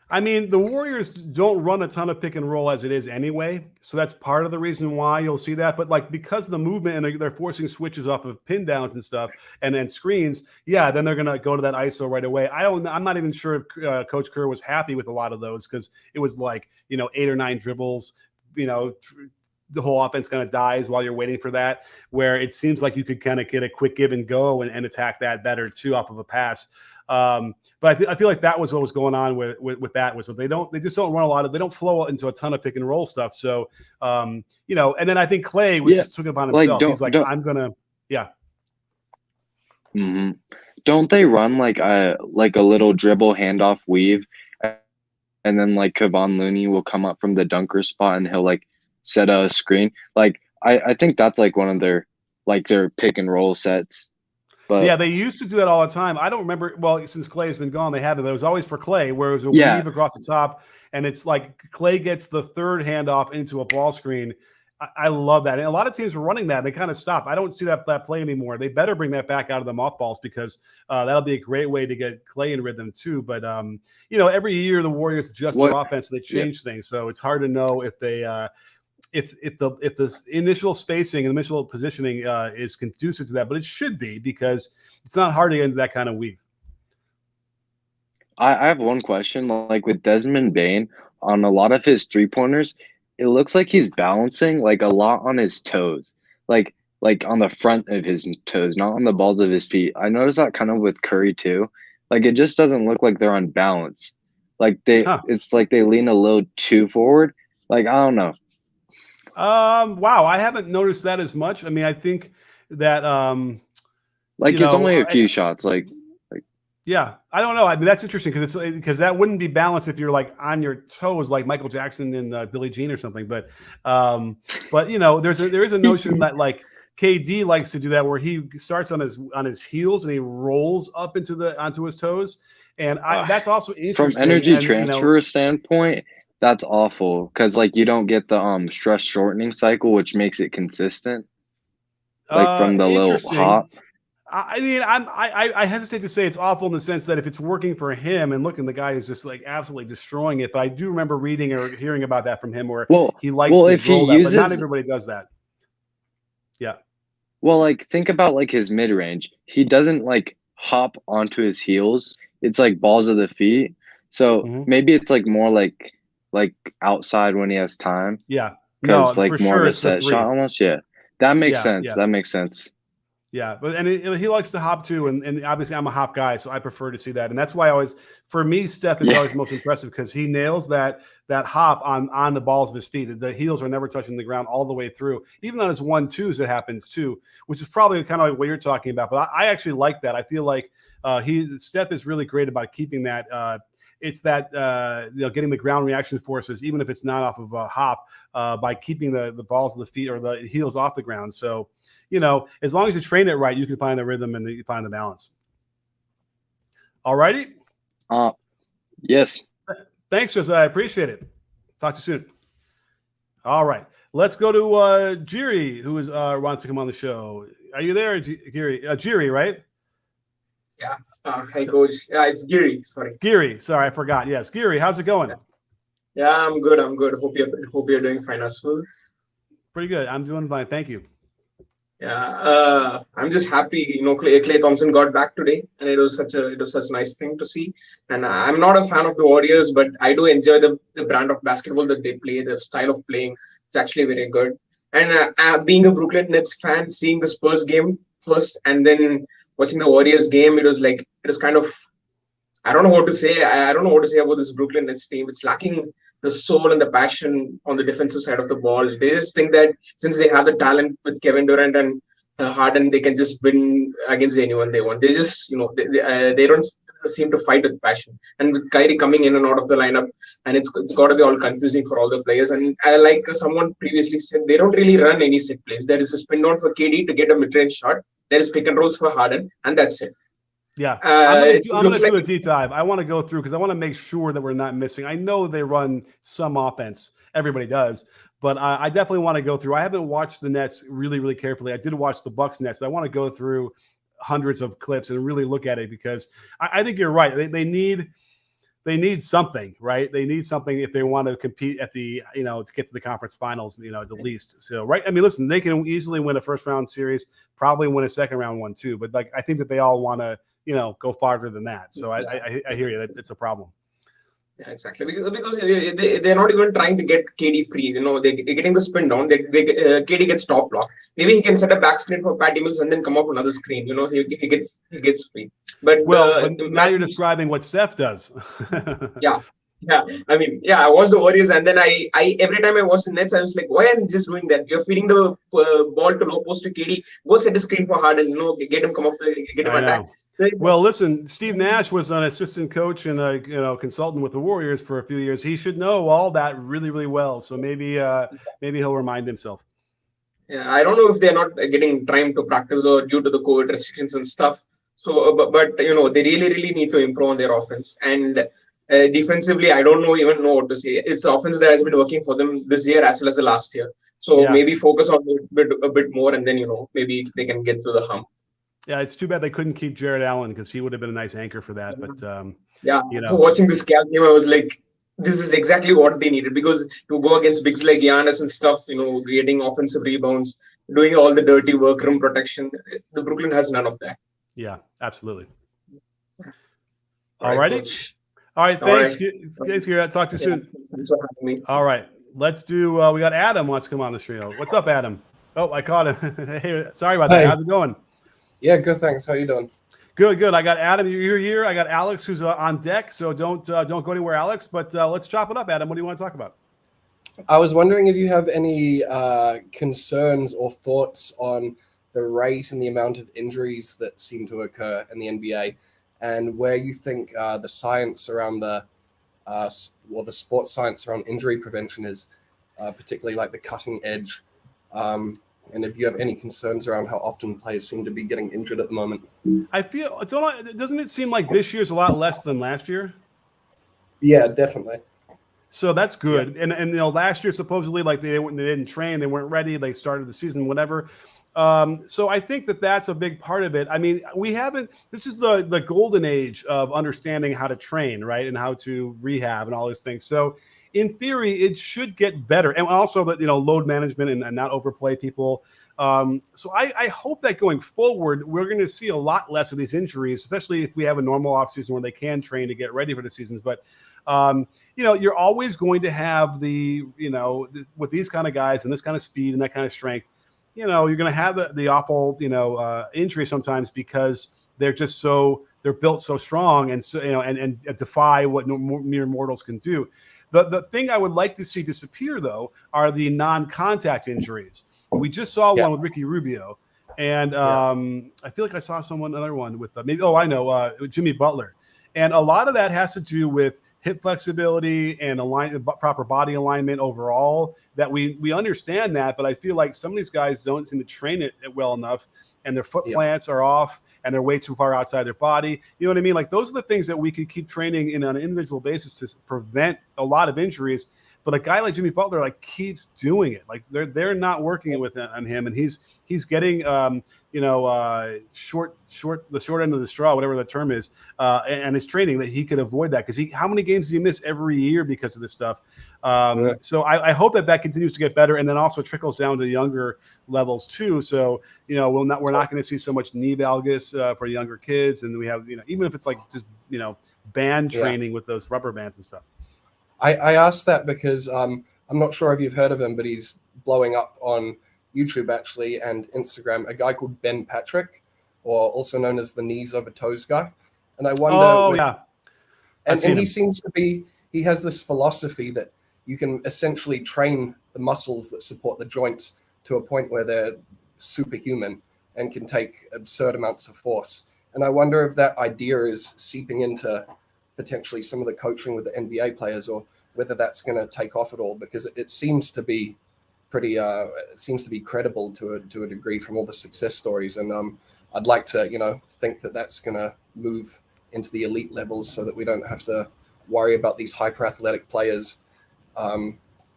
I mean, the Warriors don't run a ton of pick and roll as it is anyway, so that's part of the reason why you'll see that. But because of the movement and they're forcing switches off of pin downs and stuff, and then screens, yeah, then they're gonna go to that ISO right away. I'm not even sure if Coach Kerr was happy with a lot of those, because it was 8 or 9 dribbles. The whole offense kind of dies while you're waiting for that, where it seems like you could kind of get a quick give and go and attack that better too off of a pass. But I feel like that was what was going on with that, was they just don't run a lot of, they don't flow into a ton of pick and roll stuff. So, and then I think Klay was just took it upon himself. He's like, I'm going to, yeah. Mm-hmm. Don't they run like a little dribble handoff weave, and then Kevon Looney will come up from the dunker spot and he'll set a screen? I think that's one of their pick and roll sets. But yeah, they used to do that all the time. I don't remember. Well, since Klay has been gone, they haven't. But it was always for Klay, where it was a weave across the top, and it's like Klay gets the third handoff into a ball screen. I love that, and a lot of teams are running that. They kind of stop. I don't see that play anymore. They better bring that back out of the mothballs, because that'll be a great way to get Klay in rhythm too. But every year the Warriors adjust their offense, they change things, so it's hard to know if they. If the initial spacing and the initial positioning is conducive to that, but it should be, because it's not hard to get into that kind of weave. I have one question. With Desmond Bane, on a lot of his 3-pointers, it looks like he's balancing a lot on his toes, like on the front of his toes, not on the balls of his feet. I noticed that kind of with Curry too. It just doesn't look like they're on balance. It's like they lean a little too forward. I don't know. Wow, I haven't noticed that as much. I mean, I think that it's only a few shots. Yeah, I don't know. I mean, that's interesting, because that wouldn't be balanced if you're on your toes like Michael Jackson and Billie Jean or something. But there is a notion that KD likes to do that, where he starts on his heels and he rolls up onto his toes, and that's also interesting from energy transfer standpoint. That's awful, because you don't get the stress shortening cycle, which makes it consistent. From the little hop. I mean, I hesitate to say it's awful in the sense that if it's working for him, and looking, the guy is just like absolutely destroying it. But I do remember reading or hearing about that from him, where he likes to if he roll that, but not uses, everybody does that. Yeah. well, like think about like his mid range. He doesn't like hop onto his heels. It's like balls of the feet. So maybe it's like more like outside when he has time. Yeah. Because No, like for more sure of a it's the set three. shot almost. Yeah, that makes Yeah, sense. yeah. That makes sense. Yeah, but he likes to hop too, and obviously I'm a hop guy, so I prefer to see that, and that's why I always, for me, Steph is always most impressive because he nails that hop on the balls of his feet. The heels are never touching the ground all the way through. Even on his 1-2s, it happens too, which is probably kind of like what you're talking about. But I actually like that. I feel like Steph is really great about keeping that. It's that getting the ground reaction forces, even if it's not off of a hop, by keeping the balls of the feet or the heels off the ground. So, as long as you train it right, you can find the rhythm and you find the balance. All righty. Yes. Thanks, Josiah. I appreciate it. Talk to you soon. All right. Let's go to Jiri, who wants to come on the show. Are you there, Jiri, right? Yeah. Hi, Coach. Yeah, it's Giri. Sorry. Giri. Sorry, I forgot. Yes, Giri. How's it going? Yeah, I'm good. Hope you're doing fine as well. Pretty good. I'm doing fine. Thank you. Yeah. I'm just happy. Klay Thompson got back today, and it was such a nice thing to see. And I'm not a fan of the Warriors, but I do enjoy the brand of basketball that they play. The style of playing. It's actually very good. And being a Brooklyn Nets fan, seeing the Spurs game first, and then watching the Warriors game, it was kind of, I don't know what to say. I don't know what to say about this Brooklyn Nets team. It's lacking the soul and the passion on the defensive side of the ball. They just think that since they have the talent with Kevin Durant and Harden, they can just win against anyone they want. They just, they don't seem to fight with passion. And with Kyrie coming in and out of the lineup, and it's got to be all confusing for all the players. And like someone previously said, they don't really run any set plays. There is a spin down for KD to get a mid-range shot. There is pick and rolls for Harden, and that's it. Yeah, I'm going to do a deep dive. I want to go through because I want to make sure that we're not missing. I know they run some offense. Everybody does. But I definitely want to go through. I haven't watched the Nets really, really carefully. I did watch the Bucks Nets, but I want to go through hundreds of clips and really look at it because I think you're right. They need something, right? They need something if they want to compete at the, to get to the conference finals, at the least. So, right. I mean, listen, they can easily win a first round series, probably win a second round one too. But I think that they all want to, go farther than that. So I hear you. It's a problem. Yeah, exactly. Because they're not even trying to get KD free. They're getting the spin down. KD gets top block. Maybe he can set a back screen for Patty Mills and then come up another screen. He gets free. But now you're describing what Steph does. Yeah. I mean, I watched the Warriors, and then I every time I watch the Nets, I was like, why aren't you just doing that? You're feeding the ball to low post to KD. Go set a screen for Harden. Get him come up, get him attack. Well, listen, Steve Nash was an assistant coach and a consultant with the Warriors for a few years. He should know all that really, really well. So maybe he'll remind himself. Yeah, I don't know if they're not getting time to practice or due to the COVID restrictions and stuff. So, but they really, really need to improve on their offense. And defensively, I don't even know what to say. It's the offense that has been working for them this year as well as the last year. So maybe focus on a bit more, and then maybe they can get to the hump. Yeah, it's too bad they couldn't keep Jared Allen because he would have been a nice anchor for that. But watching this Cal game, I was like, this is exactly what they needed, because to go against bigs like Giannis and stuff, getting offensive rebounds, doing all the dirty work, rim protection, the Brooklyn has none of that. Yeah, absolutely. All righty. All right, thanks. Thanks, Gary. Talk to you soon. Thanks for having me. All right, let's do. We got Adam wants to come on the show. What's up, Adam? Oh, I caught him. Hey, sorry about that. How's it going? Yeah, good. Thanks. How you doing? Good. I got Adam. You're here. I got Alex, who's on deck. So don't go anywhere, Alex. But let's chop it up, Adam. What do you want to talk about? I was wondering if you have any concerns or thoughts on the rate and the amount of injuries that seem to occur in the NBA, and where you think the science around the sports science around injury prevention is, particularly like the cutting edge. And if you have any concerns around how often players seem to be getting injured at the moment. I feel, doesn't it seem like this year's a lot less than last year? Yeah, definitely. So that's good. Yeah. And last year supposedly they didn't train, they weren't ready, they started the season, whatever. So I think that that's a big part of it. I mean, this is the golden age of understanding how to train, right? And how to rehab and all these things. So in theory, it should get better. And also that, load management and not overplay people. So I hope that going forward, we're going to see a lot less of these injuries, especially if we have a normal offseason where they can train to get ready for the seasons. But, you're always going to have with these kind of guys and this kind of speed and that kind of strength, you're going to have the awful, injury sometimes because they're built so strong and so, and defy what mere mortals can do. The thing I would like to see disappear, though, are the non-contact injuries. We just saw one with Ricky Rubio, and I feel like I saw another one with Jimmy Butler. And a lot of that has to do with hip flexibility and proper body alignment overall, that we understand that, but I feel like some of these guys don't seem to train it well enough, and their foot plants are off and they're way too far outside their body. You know what I mean? Like, those are the things that we could keep training on an individual basis to prevent a lot of injuries. But a guy like Jimmy Butler keeps doing it. Like, they're not working on him, and he's getting the short end of the straw, whatever the term is, and his training that he could avoid that, because how many games does he miss every year because of this stuff? So I hope that continues to get better, and then also trickles down to the younger levels too. So we're not going to see so much knee valgus for younger kids, and we have even if it's like just band training with those rubber bands and stuff. I asked that because I'm not sure if you've heard of him, but he's blowing up on YouTube actually and Instagram. A guy called Ben Patrick, or also known as the knees over toes guy. And I wonder. And he seems to be. He has this philosophy that you can essentially train the muscles that support the joints to a point where they're superhuman and can take absurd amounts of force. And I wonder if that idea is seeping into potentially some of the coaching with the NBA players, or whether that's going to take off at all, because it seems to be pretty credible to a degree from all the success stories. And I'd like to think that that's going to move into the elite levels, so that we don't have to worry about these hyper athletic players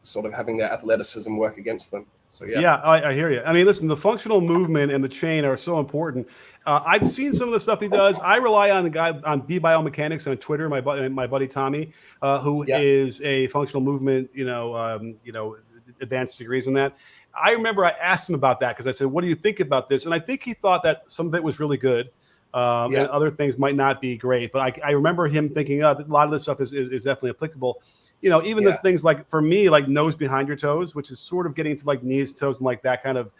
sort of having their athleticism work against them. So I hear you. I mean, listen, the functional movement and the chain are so important. I've seen some of the stuff he does. I rely on the guy on B Biomechanics on Twitter, my buddy Tommy, who is a functional movement, advanced degrees in that. I remember I asked him about that, because I said, "What do you think about this?" And I think he thought that some of it was really good, and other things might not be great. But I remember him thinking, a lot of this stuff is definitely applicable. Even those things, like for me, like nose behind your toes, which is sort of getting to like knees, toes, and like that kind of,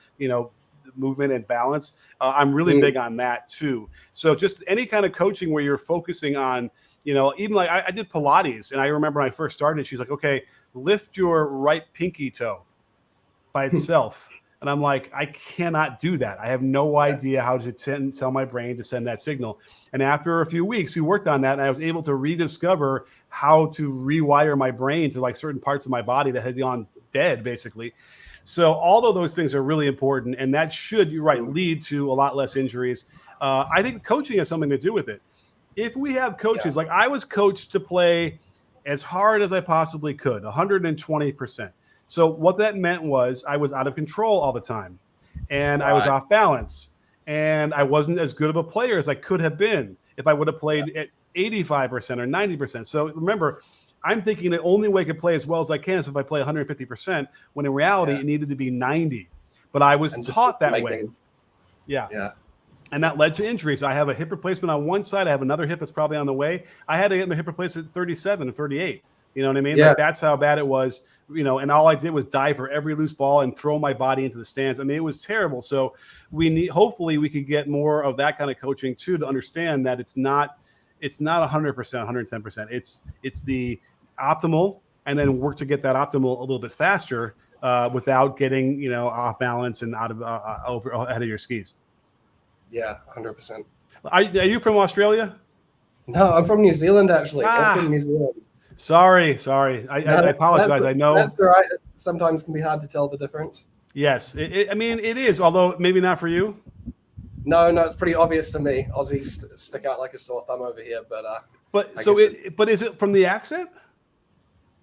movement and balance. I'm really big on that too. So just any kind of coaching where you're focusing on, even like I did Pilates, and I remember when I first started, she's like, okay, lift your right pinky toe by itself. And I'm like, I cannot do that. I have no idea how to tell my brain to send that signal. And after a few weeks, we worked on that, and I was able to rediscover how to rewire my brain to like certain parts of my body that had gone dead, basically. So all of those things are really important, and that should, you're right, lead to a lot less injuries. I think coaching has something to do with it. If we have coaches, like I was coached to play as hard as I possibly could, 120%. So what that meant was I was out of control all the time, and I was off balance, and I wasn't as good of a player as I could have been if I would have played at 85% or 90%. So remember, I'm thinking the only way I could play as well as I can is if I play 150%, when in reality it needed to be 90. But I was taught that way. Yeah. And that led to injuries. I have a hip replacement on one side. I have another hip that's probably on the way. I had to get my hip replaced at 37 or 38. You know what I mean? Yeah. Like, that's how bad it was, and all I did was dive for every loose ball and throw my body into the stands. I mean, it was terrible. So hopefully we could get more of that kind of coaching too, to understand that it's not 100%, 110%. It's the optimal, and then work to get that optimal a little bit faster without getting, off balance and out of ahead of your skis. Yeah, 100%. Are you from Australia? No, I'm from New Zealand, actually. I'm from New Zealand. Sorry. I apologize. I know that's all right. It sometimes can be hard to tell the difference. Yes, I mean it is, although maybe not for you. No, it's pretty obvious to me. Aussies stick out like a sore thumb over here, but is it from the accent?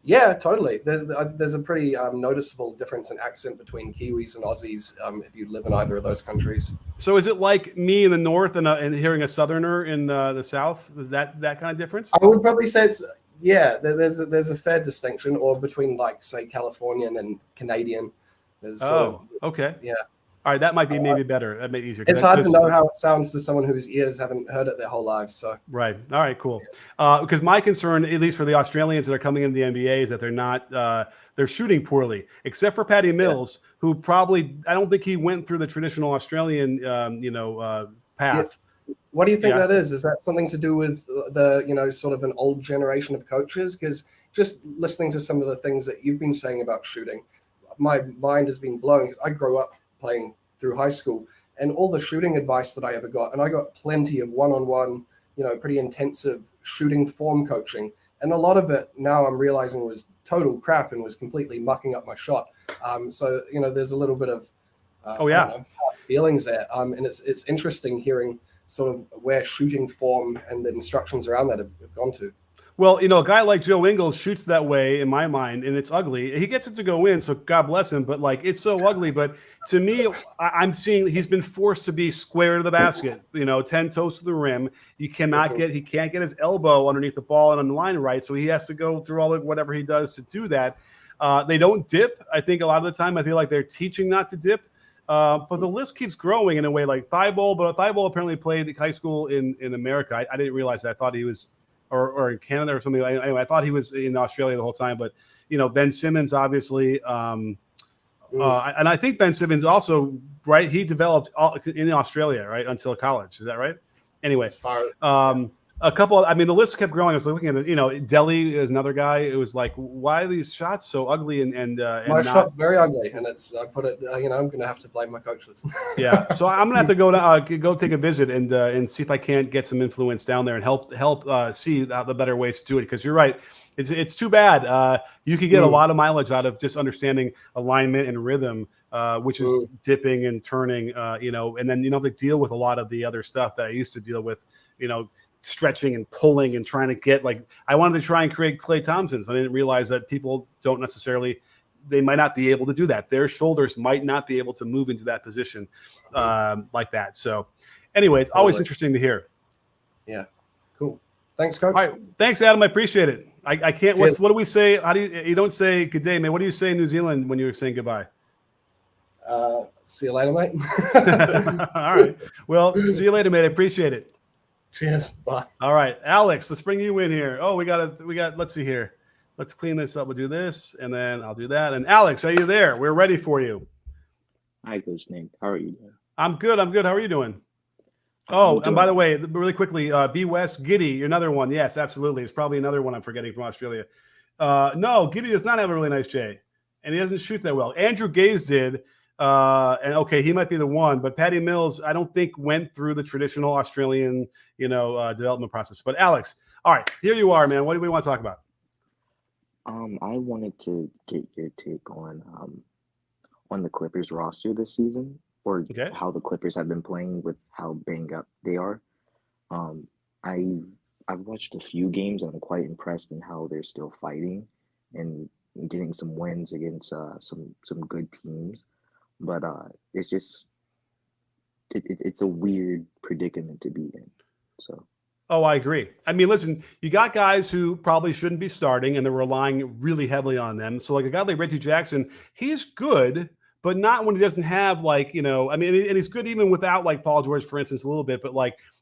Yeah, totally. There's a pretty noticeable difference in accent between Kiwis and Aussies if you live in either of those countries. So is it like me in the north and hearing a southerner in the south? Is that kind of difference? I would probably say there's a fair distinction, or between like say Californian and Canadian. There's okay. Yeah. All right, that might be maybe better. That may be easier. It's hard to know how it sounds to someone whose ears haven't heard it their whole lives. So right. All right, cool. Because my concern, at least for the Australians that are coming into the NBA, is that they're shooting poorly, except for Patty Mills, who probably, I don't think he went through the traditional Australian, path. What do you think that is? Is that something to do with the, sort of an old generation of coaches? Because just listening to some of the things that you've been saying about shooting, my mind has been blown. I grew up playing through high school, and all the shooting advice that I ever got, and I got plenty of one-on-one, pretty intensive shooting form coaching, and a lot of it now I'm realizing was total crap and was completely mucking up my shot. So there's a little bit of feelings there, and it's interesting hearing sort of where shooting form and the instructions around that have gone to. Well, a guy like Joe Ingles shoots that way in my mind, and it's ugly. He gets it to go in, so God bless him. But it's so ugly. But to me, I'm seeing he's been forced to be square to the basket. 10 toes to the rim. He can't get his elbow underneath the ball and on the line right. So he has to go through all of whatever he does to do that. They don't dip. I think a lot of the time I feel like they're teaching not to dip. But the list keeps growing in a way like Thibault. But Thibault apparently played high school in America. I didn't realize that. I thought he was. Or in Canada or something. Anyway, I thought he was in Australia the whole time. But Ben Simmons obviously, and I think Ben Simmons also, right? He developed in Australia, right, until college. Is that right? Anyway, a couple. The list kept growing. I was looking at it. Delhi is another guy. It was like, why are these shots so ugly? And my shot's very ugly, and I put it. I'm going to have to blame my coaches. Yeah, so I'm going to have to go take a visit and see if I can't get some influence down there and help see the better ways to do it. Because you're right, it's too bad. You could get a lot of mileage out of just understanding alignment and rhythm, which is dipping and turning. And then you don't have to deal with a lot of the other stuff that I used to deal with. Stretching and pulling and trying to get I wanted to try and create Klay Thompsons. I didn't realize that people don't necessarily, they might not be able to do that. Their shoulders might not be able to move into that position like that. So anyway, it's always interesting to hear. Yeah. Cool. Thanks, Coach. All right. Thanks, Adam. I appreciate it. I can't, what do we say? How do you don't say good day, man. What do you say in New Zealand when you're saying goodbye? See you later, mate. All right. Well, see you later, mate. I appreciate it. Cheers. Bye. All right, Alex, let's bring you in here. Oh, we got, let's see here. Let's clean this up. We'll do this, and then I'll do that. And Alex, are you there? We're ready for you. Hi, Coach Nick. How are you? I'm good. How are you doing? Oh, and by the way, really quickly, B West, Giddy, you're another one. Yes, absolutely. It's probably another one I'm forgetting from Australia. No, Giddy does not have a really nice J, and he doesn't shoot that well. Andrew Gaze did. And okay, he might be the one, but Patty Mills, I don't think went through the traditional Australian, development process. But Alex, all right, here you are, man. What do we want to talk about? I wanted to get your take on the Clippers roster this season, or how the Clippers have been playing with how banged up they are. I've watched a few games and I'm quite impressed in how they're still fighting and getting some wins against some good teams. But it's just it's a weird predicament to be in. So. Oh, I agree. Listen, you got guys who probably shouldn't be starting, and they're relying really heavily on them. So, like a guy like Reggie Jackson, he's good, but not when he doesn't have and he's good even without Paul George, for instance, a little bit. But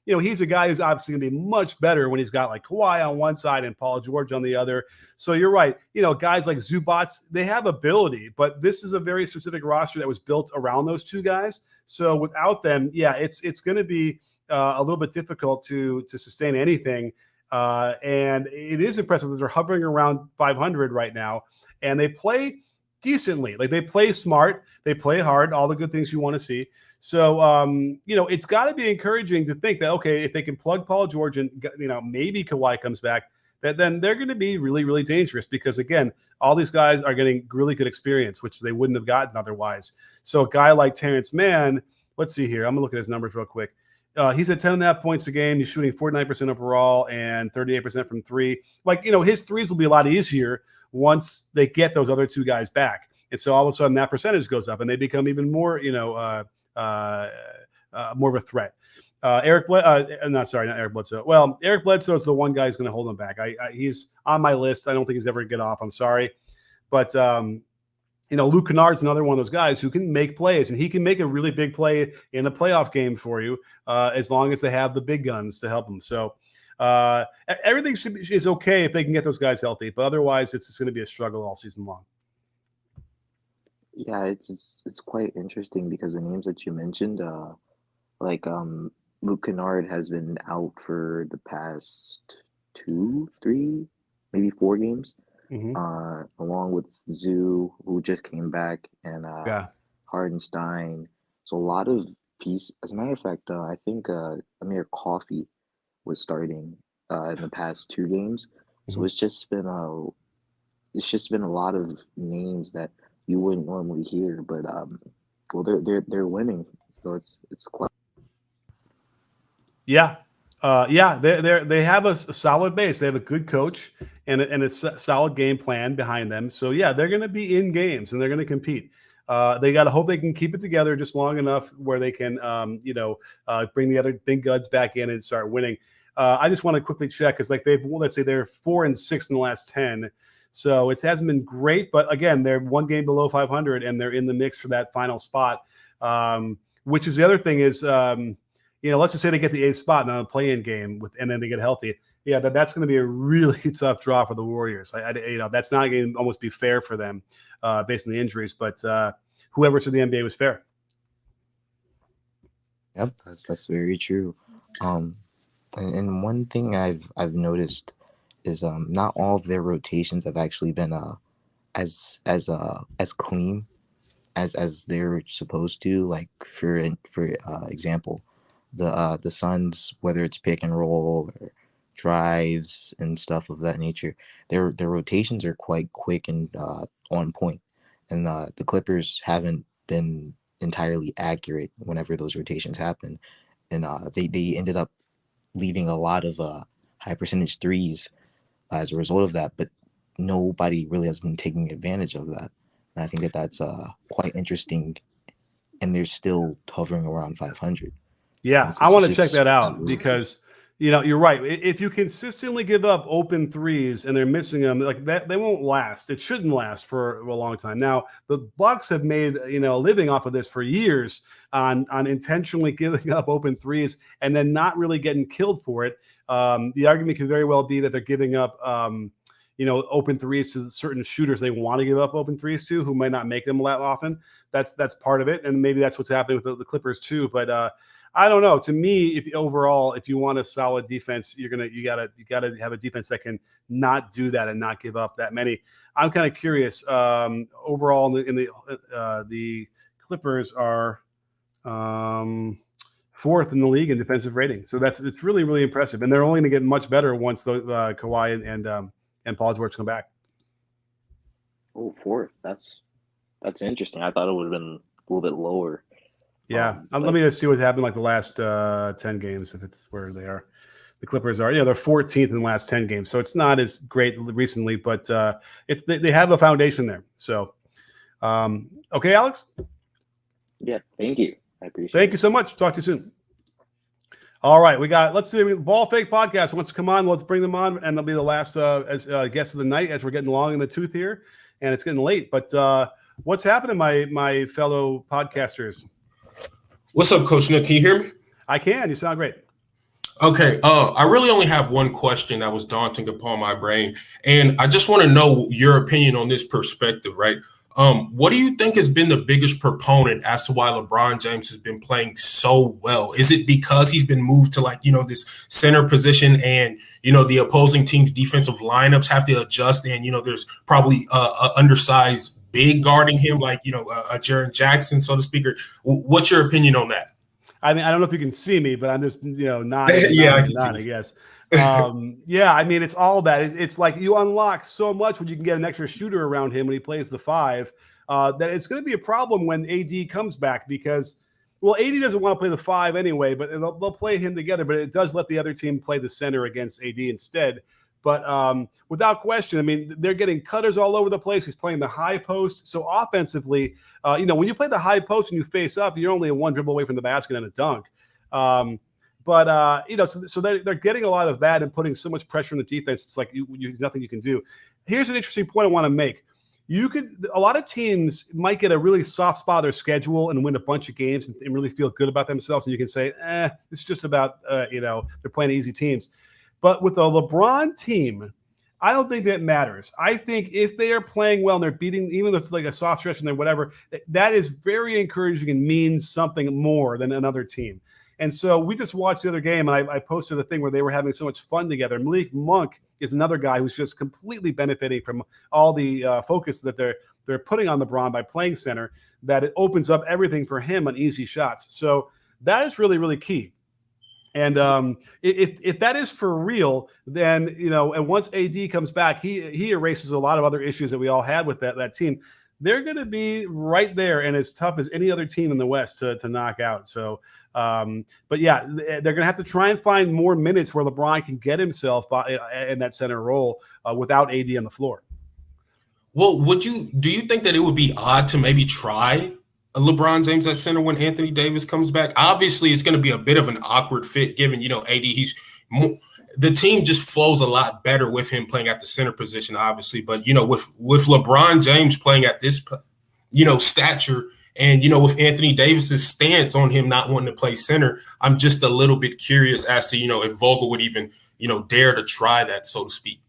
he's a guy who's obviously going to be much better when he's got Kawhi on one side and Paul George on the other. So you're right. Guys like Zubats, they have ability, but this is a very specific roster that was built around those two guys. So without them, it's going to be a little bit difficult to sustain anything. And it is impressive that they're hovering around 500 right now, and they play decently. They play smart, they play hard, all the good things you want to see. So, it's got to be encouraging to think that, okay, if they can plug Paul George and, maybe Kawhi comes back, that then they're going to be really, really dangerous because, again, all these guys are getting really good experience, which they wouldn't have gotten otherwise. So a guy like Terrence Mann, let's see here. I'm going to look at his numbers real quick. He's at 10.5 points a game. He's shooting 49% overall and 38% from three. Like, his threes will be a lot easier once they get those other two guys back. And so all of a sudden that percentage goes up and they become even more, more of a threat. Not Eric Bledsoe. Well, Eric Bledsoe is the one guy who's going to hold him back. He's on my list. I don't think he's ever going to get off. I'm sorry. But, Luke Kennard's another one of those guys who can make plays, and he can make a really big play in a playoff game for you as long as they have the big guns to help them. So everything is okay if they can get those guys healthy, but otherwise it's going to be a struggle all season long. Yeah, it's quite interesting because the names that you mentioned, Luke Kennard has been out for the past 2, 3, maybe 4 games. Along with Zoo, who just came back, and Hardenstein. So a lot of pieces. As a matter of fact, I think Amir Coffey was starting in the past 2 games. So it's just been a lot of names that you wouldn't normally hear, but they're winning, so it's quite. Yeah. They have a solid base. They have a good coach and a solid game plan behind them. So yeah, they're going to be in games and they're going to compete. They got to hope they can keep it together just long enough where they can, bring the other big guns back in and start winning. I just want to quickly check because let's say they're 4-6 in the last 10. So it hasn't been great, but again, they're 1 game below 500 and they're in the mix for that final spot. Which is the other thing is, let's just say they get the 8th spot on a play-in game and then they get healthy. Yeah, that's going to be a really tough draw for the Warriors. That's not going to almost be fair for them based on the injuries. But whoever said the NBA was fair. Yep, that's very true. And one thing I've noticed is not all of their rotations have actually been as clean as they're supposed to. Like for example, the Suns, whether it's pick and roll or drives and stuff of that nature, their rotations are quite quick and on point. And the Clippers haven't been entirely accurate whenever those rotations happen. And they ended up leaving a lot of high percentage threes as a result of that, but nobody really has been taking advantage of that. And I think that's quite interesting. And they're still hovering around 500. Yeah, I want to check that out because, you're right. If you consistently give up open threes and they're missing them like that, they won't last. It shouldn't last for a long time. Now, the Bucks have made, a living off of this for years on intentionally giving up open threes and then not really getting killed for it. The argument could very well be that they're giving up, open threes to certain shooters they want to give up open threes to who might not make them that often. That's part of it. And maybe that's what's happening with the Clippers too. But, I don't know. To me, if you want a solid defense, you gotta have a defense that can not do that and not give up that many. I'm kind of curious. Overall, the Clippers are 4th in the league in defensive rating, so it's really, really impressive. And they're only going to get much better once the Kawhi and Paul George come back. Oh, 4th. That's interesting. I thought it would have been a little bit lower. Yeah, let me just see what's happened like the last 10 games, if it's where they are. The Clippers are, they're 14th in the last 10 games, so it's not as great recently, but they have a foundation there. So, okay, Alex? Yeah, thank you. I appreciate it. Thank you so much. Talk to you soon. All right, let's see, Ball Fake Podcast wants to come on. Let's bring them on, and they'll be the last guest of the night as we're getting long in the tooth here, and it's getting late. But what's happening, my fellow podcasters? What's up, Coach Nick? Can you hear me? I can. You sound great. Okay. I really only have one question that was daunting upon my brain, and I just want to know your opinion on this perspective, right? What do you think has been the biggest proponent as to why LeBron James has been playing so well? Is it because he's been moved to this center position and, the opposing team's defensive lineups have to adjust and, there's probably a undersized big guarding him like, a Jaren Jackson, so to speak? Or what's your opinion on that? I mean, I don't know if you can see me, but I'm just, nodding. Yeah, I guess. Yeah, I mean, it's all that. It's like you unlock so much when you can get an extra shooter around him when he plays the 5. That it's going to be a problem when AD comes back because, Well, AD doesn't want to play the 5 anyway, but they'll play him together. But it does let the other team play the center against AD instead. But without question, I mean, they're getting cutters all over the place. He's playing the high post. So offensively, when you play the high post and you face up, you're only one dribble away from the basket and a dunk. So they're getting a lot of that and putting so much pressure on the defense. It's like there's nothing you can do. Here's an interesting point I want to make. A lot of teams might get a really soft spot of their schedule and win a bunch of games and really feel good about themselves. And you can say, it's just about, they're playing easy teams. But with a LeBron team, I don't think that matters. I think if they are playing well and they're beating, even though it's like a soft stretch and they're whatever, that is very encouraging and means something more than another team. And so we just watched the other game, and I posted a thing where they were having so much fun together. Malik Monk is another guy who's just completely benefiting from all the focus that they're putting on LeBron by playing center, that it opens up everything for him on easy shots. So that is really, really key. And if that is for real, then, and once AD comes back, he erases a lot of other issues that we all had with that team. They're going to be right there and as tough as any other team in the West to knock out. So, but yeah, they're going to have to try and find more minutes where LeBron can get himself in that center role without AD on the floor. Well, do you think that it would be odd to maybe try a LeBron James at center when Anthony Davis comes back? Obviously, it's going to be a bit of an awkward fit given, AD, the team just flows a lot better with him playing at the center position, obviously. But, with LeBron James playing at this, stature and, with Anthony Davis's stance on him not wanting to play center, I'm just a little bit curious as to, if Vogel would even, dare to try that, so to speak.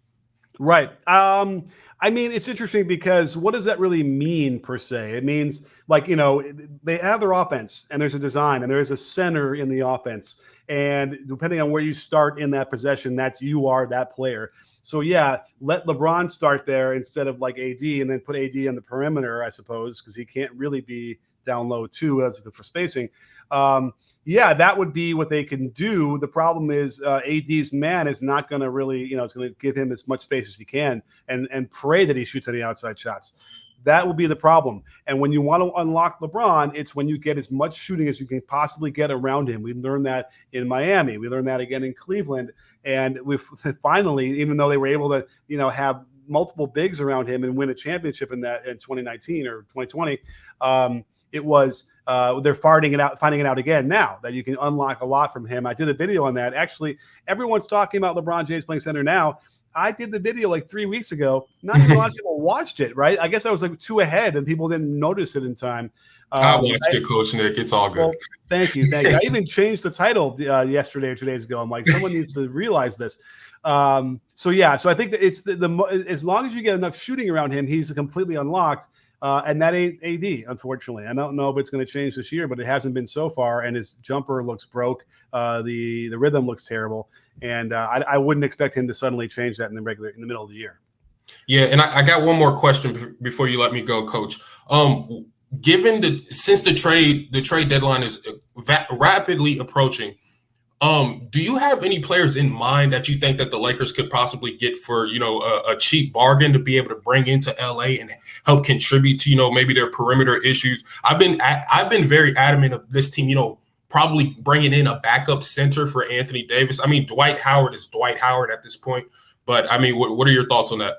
Right. I mean, it's interesting because what does that really mean per se? It means they have their offense and there's a design and there is a center in the offense. And depending on where you start in that possession, you are that player. So yeah, let LeBron start there instead of like AD and then put AD on the perimeter, I suppose, because he can't really be down low too as for spacing. That would be what they can do. The problem is AD's man is not going to really, it's going to give him as much space as he can and pray that he shoots any outside shots. That will be the problem. And when you want to unlock LeBron, it's when you get as much shooting as you can possibly get around him. We learned that in Miami. We learned that again in Cleveland. And we've finally, even though they were able to, have multiple bigs around him and win a championship in 2019 or 2020, it was they're finding it out again now that you can unlock a lot from him. I did a video on that. Actually, everyone's talking about LeBron James playing center now. I did the video like 3 weeks ago. Not even a lot of people watched it, right? I guess I was like 2 ahead and people didn't notice it in time. I watched it, Coach Nick. It's all good. Well, thank you. I even changed the title yesterday or 2 days ago. I'm like, someone needs to realize this. So I think that it's as long as you get enough shooting around him, he's completely unlocked. And that ain't AD, unfortunately. I don't know if it's going to change this year, but it hasn't been so far. And his jumper looks broke. The rhythm looks terrible. And I wouldn't expect him to suddenly change that in the middle of the year. Yeah, and I got one more question before you let me go, Coach. Since the trade deadline is rapidly approaching, do you have any players in mind that you think that the Lakers could possibly get for, a cheap bargain to be able to bring into LA and help contribute to, maybe their perimeter issues? I've been very adamant of this team, probably bringing in a backup center for Anthony Davis. I mean, Dwight Howard is Dwight Howard at this point, but I mean, what are your thoughts on that?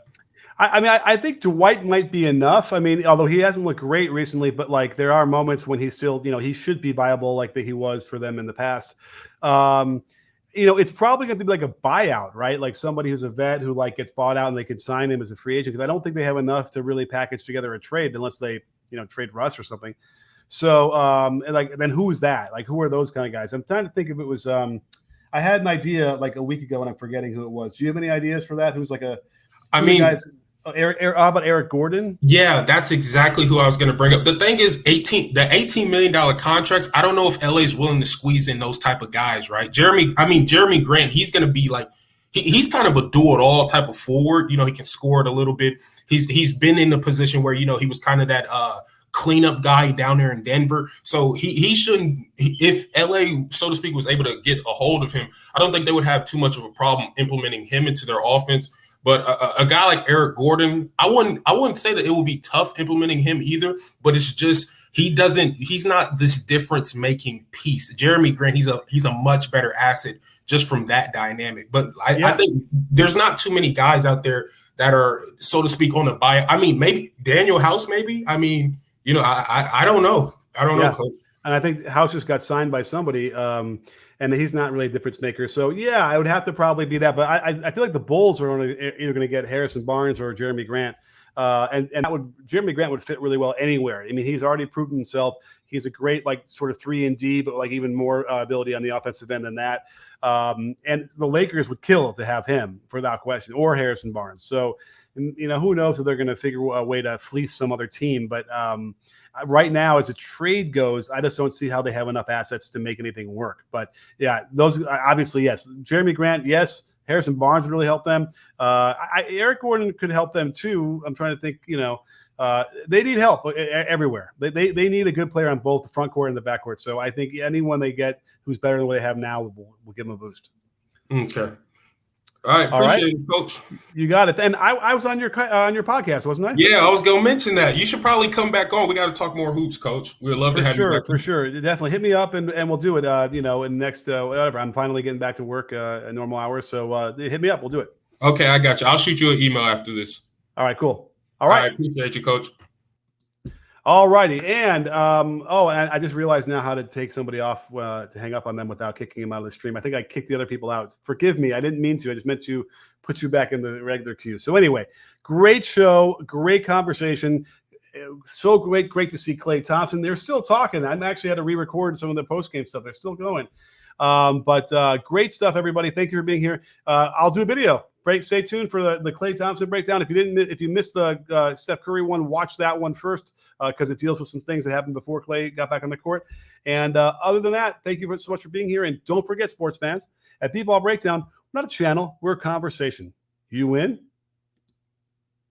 I think Dwight might be enough. I mean, although he hasn't looked great recently, but like there are moments when he's still, he should be viable like that he was for them in the past. It's probably going to be like a buyout, right? Like somebody who's a vet who like gets bought out and they could sign him as a free agent because I don't think they have enough to really package together a trade unless they, trade Russ or something. So, then who's that? Like, who are those kind of guys? I'm trying to think if it was. I had an idea like a week ago, and I'm forgetting who it was. Do you have any ideas for that? Who's like a? How about Eric Gordon? Yeah, that's exactly who I was going to bring up. The thing is, $18 million contracts. I don't know if LA is willing to squeeze in those type of guys, right? Jeremy Grant. He's going to be like. He's kind of a do-it-all type of forward. He can score it a little bit. He's been in the position where he was kind of that cleanup guy down there in Denver. So he shouldn't. If LA, so to speak, was able to get a hold of him, I don't think they would have too much of a problem implementing him into their offense. But a guy like Eric Gordon, I wouldn't say that it would be tough implementing him either. But it's just he's not this difference making piece. Jeremy Grant, he's a much better asset just from that dynamic. But I think there's not too many guys out there that are, so to speak, on the buy. I mean, maybe Daniel House, maybe. I mean, I don't know. I don't know, Coach. And I think House just got signed by somebody, and he's not really a difference maker. So, yeah, I would have to probably be that. But I feel like the Bulls are either going to get Harrison Barnes or Jeremy Grant. And Jeremy Grant would fit really well anywhere. I mean, he's already proven himself. He's a great, like, sort of 3-and-D, but like even more ability on the offensive end than that. And the Lakers would kill to have him, without question, or Harrison Barnes. So, who knows if they're going to figure a way to fleece some other team. But right now, as a trade goes, I just don't see how they have enough assets to make anything work. But yeah, those obviously, yes. Jeremy Grant, yes. Harrison Barnes would really help them. Eric Gordon could help them too. I'm trying to think, they need help everywhere. They need a good player on both the front court and the back court. So I think anyone they get who's better than what they have now will give them a boost. Okay. All right. Appreciate it, Coach. You got it. And I was on your podcast, wasn't I? Yeah, I was going to mention that. You should probably come back on. We got to talk more hoops, Coach. We'd love to have you back. For sure. Definitely hit me up and we'll do it, in the next, whatever. I'm finally getting back to work at normal hours. So hit me up. We'll do it. Okay, I got you. I'll shoot you an email after this. All right, cool. All right. I appreciate you, Coach. All righty. And, and I just realized now how to take somebody off to hang up on them without kicking them out of the stream. I think I kicked the other people out. Forgive me. I didn't mean to. I just meant to put you back in the regular queue. So anyway, great show, great conversation. So great to see Klay Thompson. They're still talking. I actually had to re-record some of the post-game stuff. They're still going. But great stuff, everybody. Thank you for being here. I'll do a video. Stay tuned for the Klay Thompson breakdown. If you missed the Steph Curry one, watch that one first because it deals with some things that happened before Klay got back on the court. And other than that, thank you so much for being here. And don't forget, sports fans, at B-Ball Breakdown, we're not a channel, we're a conversation. You win,